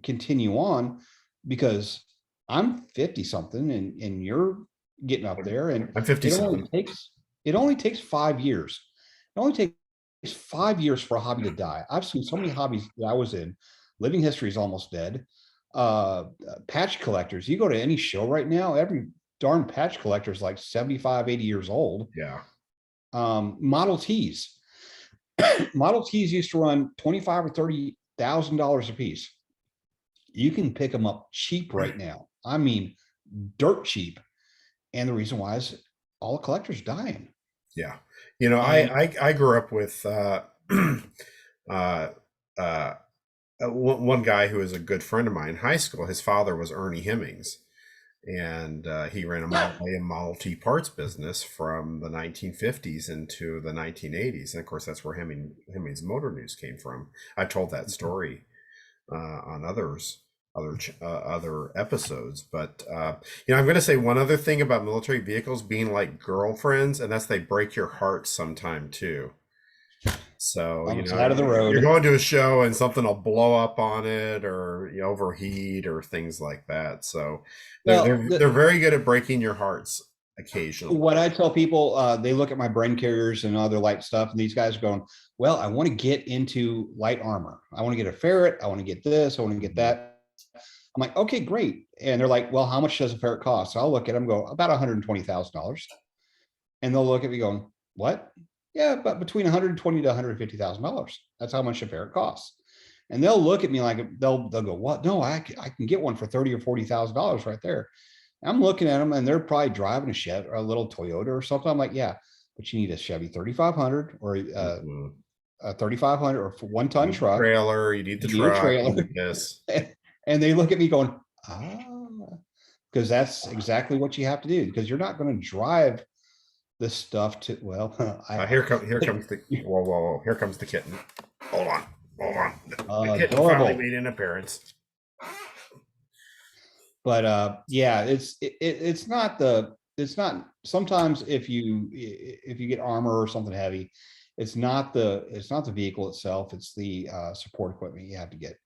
continue on, because I'm 50 something and you're getting up there, and I'm it only 57. takes it only takes 5 years. It only takes 5 years for a hobby to die. I've seen so many hobbies that I was in. Living history is almost dead. Patch collectors. You go to any show right now, every darn patch collector is like 75, 80 years old. Yeah. Model Ts. Model Ts used to run 25 or $30,000 a piece. You can pick them up cheap right now. I mean, dirt cheap. And the reason why is all the collectors dying. Yeah. And I grew up with uh, uh, one guy who is a good friend of mine in high school. His father was Ernie Hemmings, and he ran a Model T parts business from the 1950s into the 1980s. And of course, that's where Hemi's Motor News came from. I told that story on other episodes, but I'm going to say one other thing about military vehicles being like girlfriends, and that's they break your heart sometime too. So, On the side of the road. you're going to a show and something will blow up on it, or you overheat or things like that. So they're very good at breaking your hearts occasionally. What I tell people, they look at my brain carriers and other light stuff, and these guys are going, well, I want to get into light armor. I want to get a ferret. I want to get this. I want to get that. I'm like, okay, great. And they're like, well, how much does a ferret cost? So I'll look at them, go about $120,000. And they'll look at me going, what? Yeah, but between $120,000 to $150,000. That's how much a ferret costs. And they'll look at me like they'll go, what? No, I can get one for $30,000 or $40,000 right there. I'm looking at them and they're probably driving a Chevy or a little Toyota or something. I'm like, yeah, but you need a Chevy 3500 or a 3500 or for 1-ton truck. Trailer, you need the truck. Trailer. Yes. And they look at me going, because that's exactly what you have to do, because you're not going to drive this stuff to, well, here comes the whoa, here comes the kitten. Hold on. The kitten adorable. finally made an appearance. But yeah, it's not sometimes if you get armor or something heavy, it's not the vehicle itself, it's the support equipment you have to get.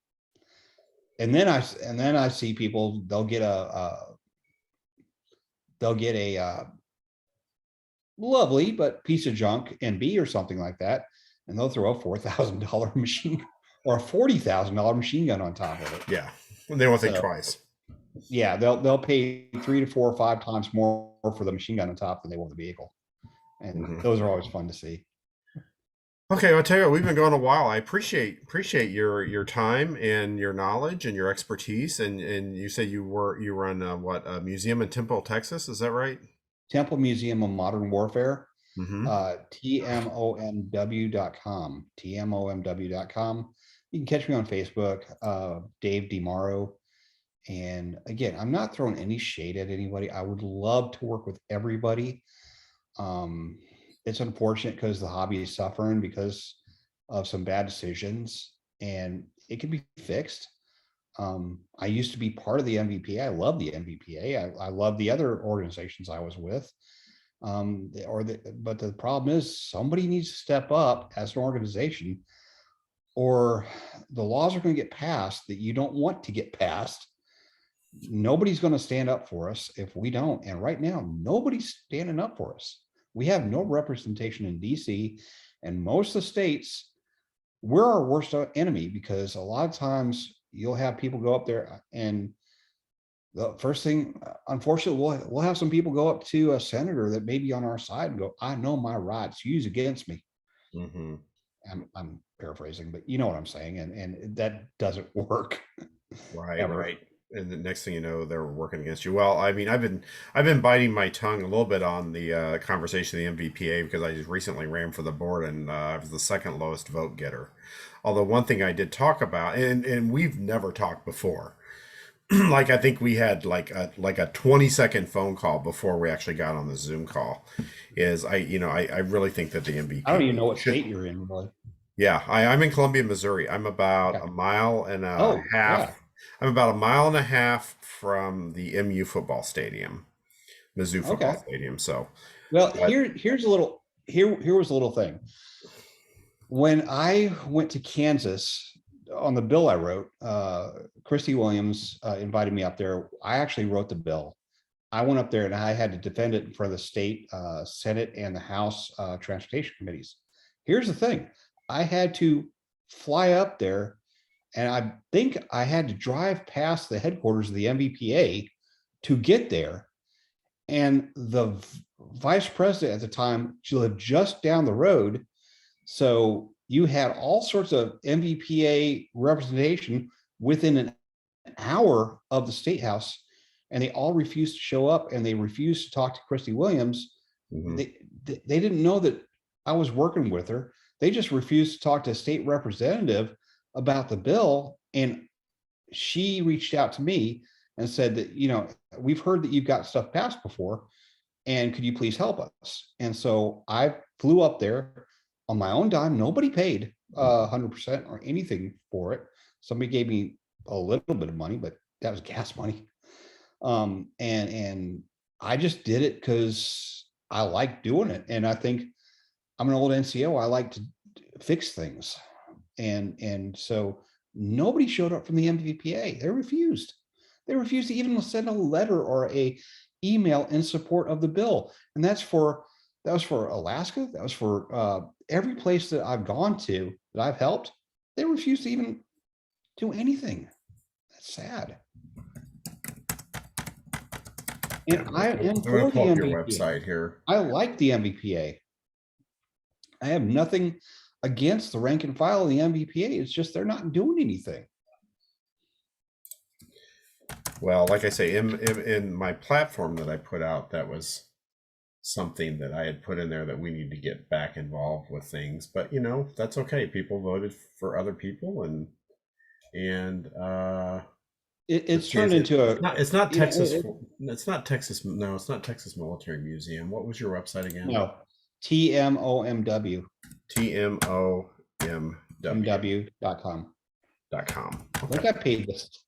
And then I see people, they'll get a lovely but piece of junk MB or something like that, and they'll throw a $4,000 machine or a $40,000 machine gun on top of it. Yeah, and they won't think twice. Yeah, they'll pay 3 to 4 or 5 times more for the machine gun on top than they will the vehicle, and those are always fun to see. Okay, I'll tell you what, we've been going a while. I appreciate your time and your knowledge and your expertise. And you say you run a museum in Temple, Texas? Is that right? Temple Museum of Modern Warfare. TMOMW.com. TMOMW.com. You can catch me on Facebook, Dave DeMorrow. And again, I'm not throwing any shade at anybody. I would love to work with everybody. It's unfortunate because the hobby is suffering because of some bad decisions, and it can be fixed. I used to be part of the MVPA. I love the MVPA. I love the other organizations I was with. But the problem is somebody needs to step up as an organization, or the laws are going to get passed that you don't want to get passed. Nobody's going to stand up for us if we don't. And right now, nobody's standing up for us. We have no representation in DC, and most of the states, we're our worst enemy, because a lot of times you'll have people go up there, and the first thing, unfortunately, we'll have some people go up to a senator that may be on our side and go, I know my rights, use against me. I'm paraphrasing, but you know what I'm saying. And that doesn't work. Right. And the next thing you know, they're working against you. Well, I mean, I've been biting my tongue a little bit on the conversation of the MVPA, because I just recently ran for the board, and I was the second lowest vote getter. Although one thing I did talk about, and we've never talked before, like I think we had like a 20-second phone call before we actually got on the Zoom call, is I really think that the MVPA. I don't even know what state you're in, really. Yeah, I'm in Columbia, Missouri. I'm about a mile and a half. Yeah. I'm about a mile and a half from the MU football stadium, Mizzou football stadium. So, well, here was a little thing. When I went to Kansas on the bill I wrote, Christy Williams invited me up there. I actually wrote the bill. I went up there and I had to defend it in front of the state Senate and the House transportation committees. Here's the thing. I had to fly up there, and I think I had to drive past the headquarters of the MVPA to get there. And the vice president at the time, she lived just down the road. So you had all sorts of MVPA representation within an hour of the State House, and they all refused to show up, and they refused to talk to Christy Williams. They didn't know that I was working with her. They just refused to talk to a state representative about the bill. And she reached out to me, and said that, you know, we've heard that you've got stuff passed before, and could you please help us? And so I flew up there on my own dime. Nobody paid 100% or anything for it. Somebody gave me a little bit of money, but that was gas money. And I just did it because I like doing it. And I think I'm an old NCO. I like to fix things. And so nobody showed up from the MVPA. They refused. They refused to even send a letter or a email in support of the bill. And that was for Alaska. That was for every place that I've gone to that I've helped. They refused to even do anything. That's sad. And I am I'm for going the to pull up your MVPA. website here. I like the MVPA. I have nothing against the rank and file of the MVPA. It's just they're not doing anything. Well, like I say, in my platform that I put out, that was something that I had put in there, that we need to get back involved with things. But you know, that's okay. People voted for other people, and It's turned into it's not you know, Texas. It's not Texas. No, it's not Texas Military Museum. What was your website again? no, TMOMW. TMOMW.com. MW.com. I think I paid this.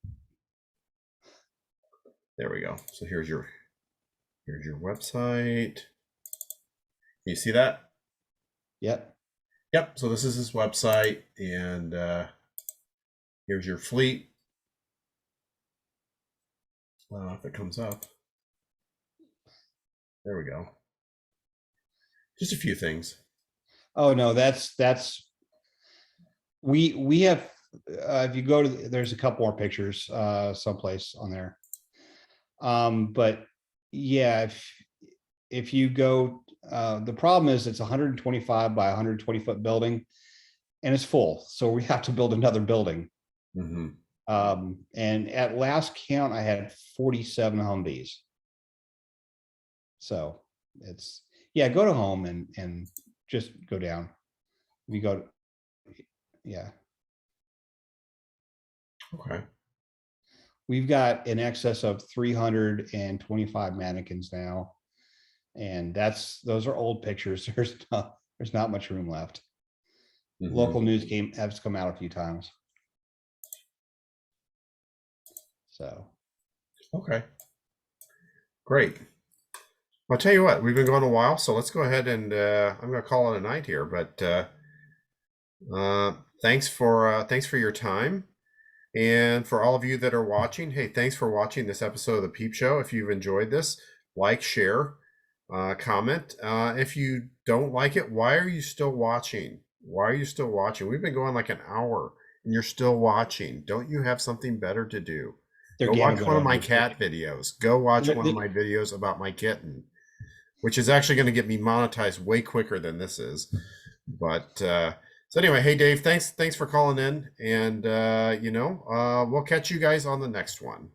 There we go. So here's your website. You see that? Yep. Yep. So this is his website, and here's your fleet. I don't know if it comes up. There we go. Just a few things. Oh no, that's we have if you go to there's a couple more pictures someplace on there. But yeah, if you go the problem is it's 125 by 120 foot building, and it's full, so we have to build another building. Mm-hmm. And at last count I had 47 Humvees. So it's, yeah, go to home and just go down. We go, yeah. Okay. We've got in excess of 325 mannequins now. And those are old pictures. There's not much room left. Mm-hmm. Local news has come out a few times. So. Okay. Great. I'll tell you what, we've been going a while, so let's go ahead and I'm going to call it a night here. But thanks for your time, and for all of you that are watching. Hey, thanks for watching this episode of the Peep Show. If you've enjoyed this, like, share, comment. If you don't like it, why are you still watching? Why are you still watching? We've been going like an hour, and you're still watching. Don't you have something better to do? Go watch one of my cat videos. Go watch one of my videos about my kitten, which is actually going to get me monetized way quicker than this is. But so anyway, hey Dave, thanks for calling in, and we'll catch you guys on the next one.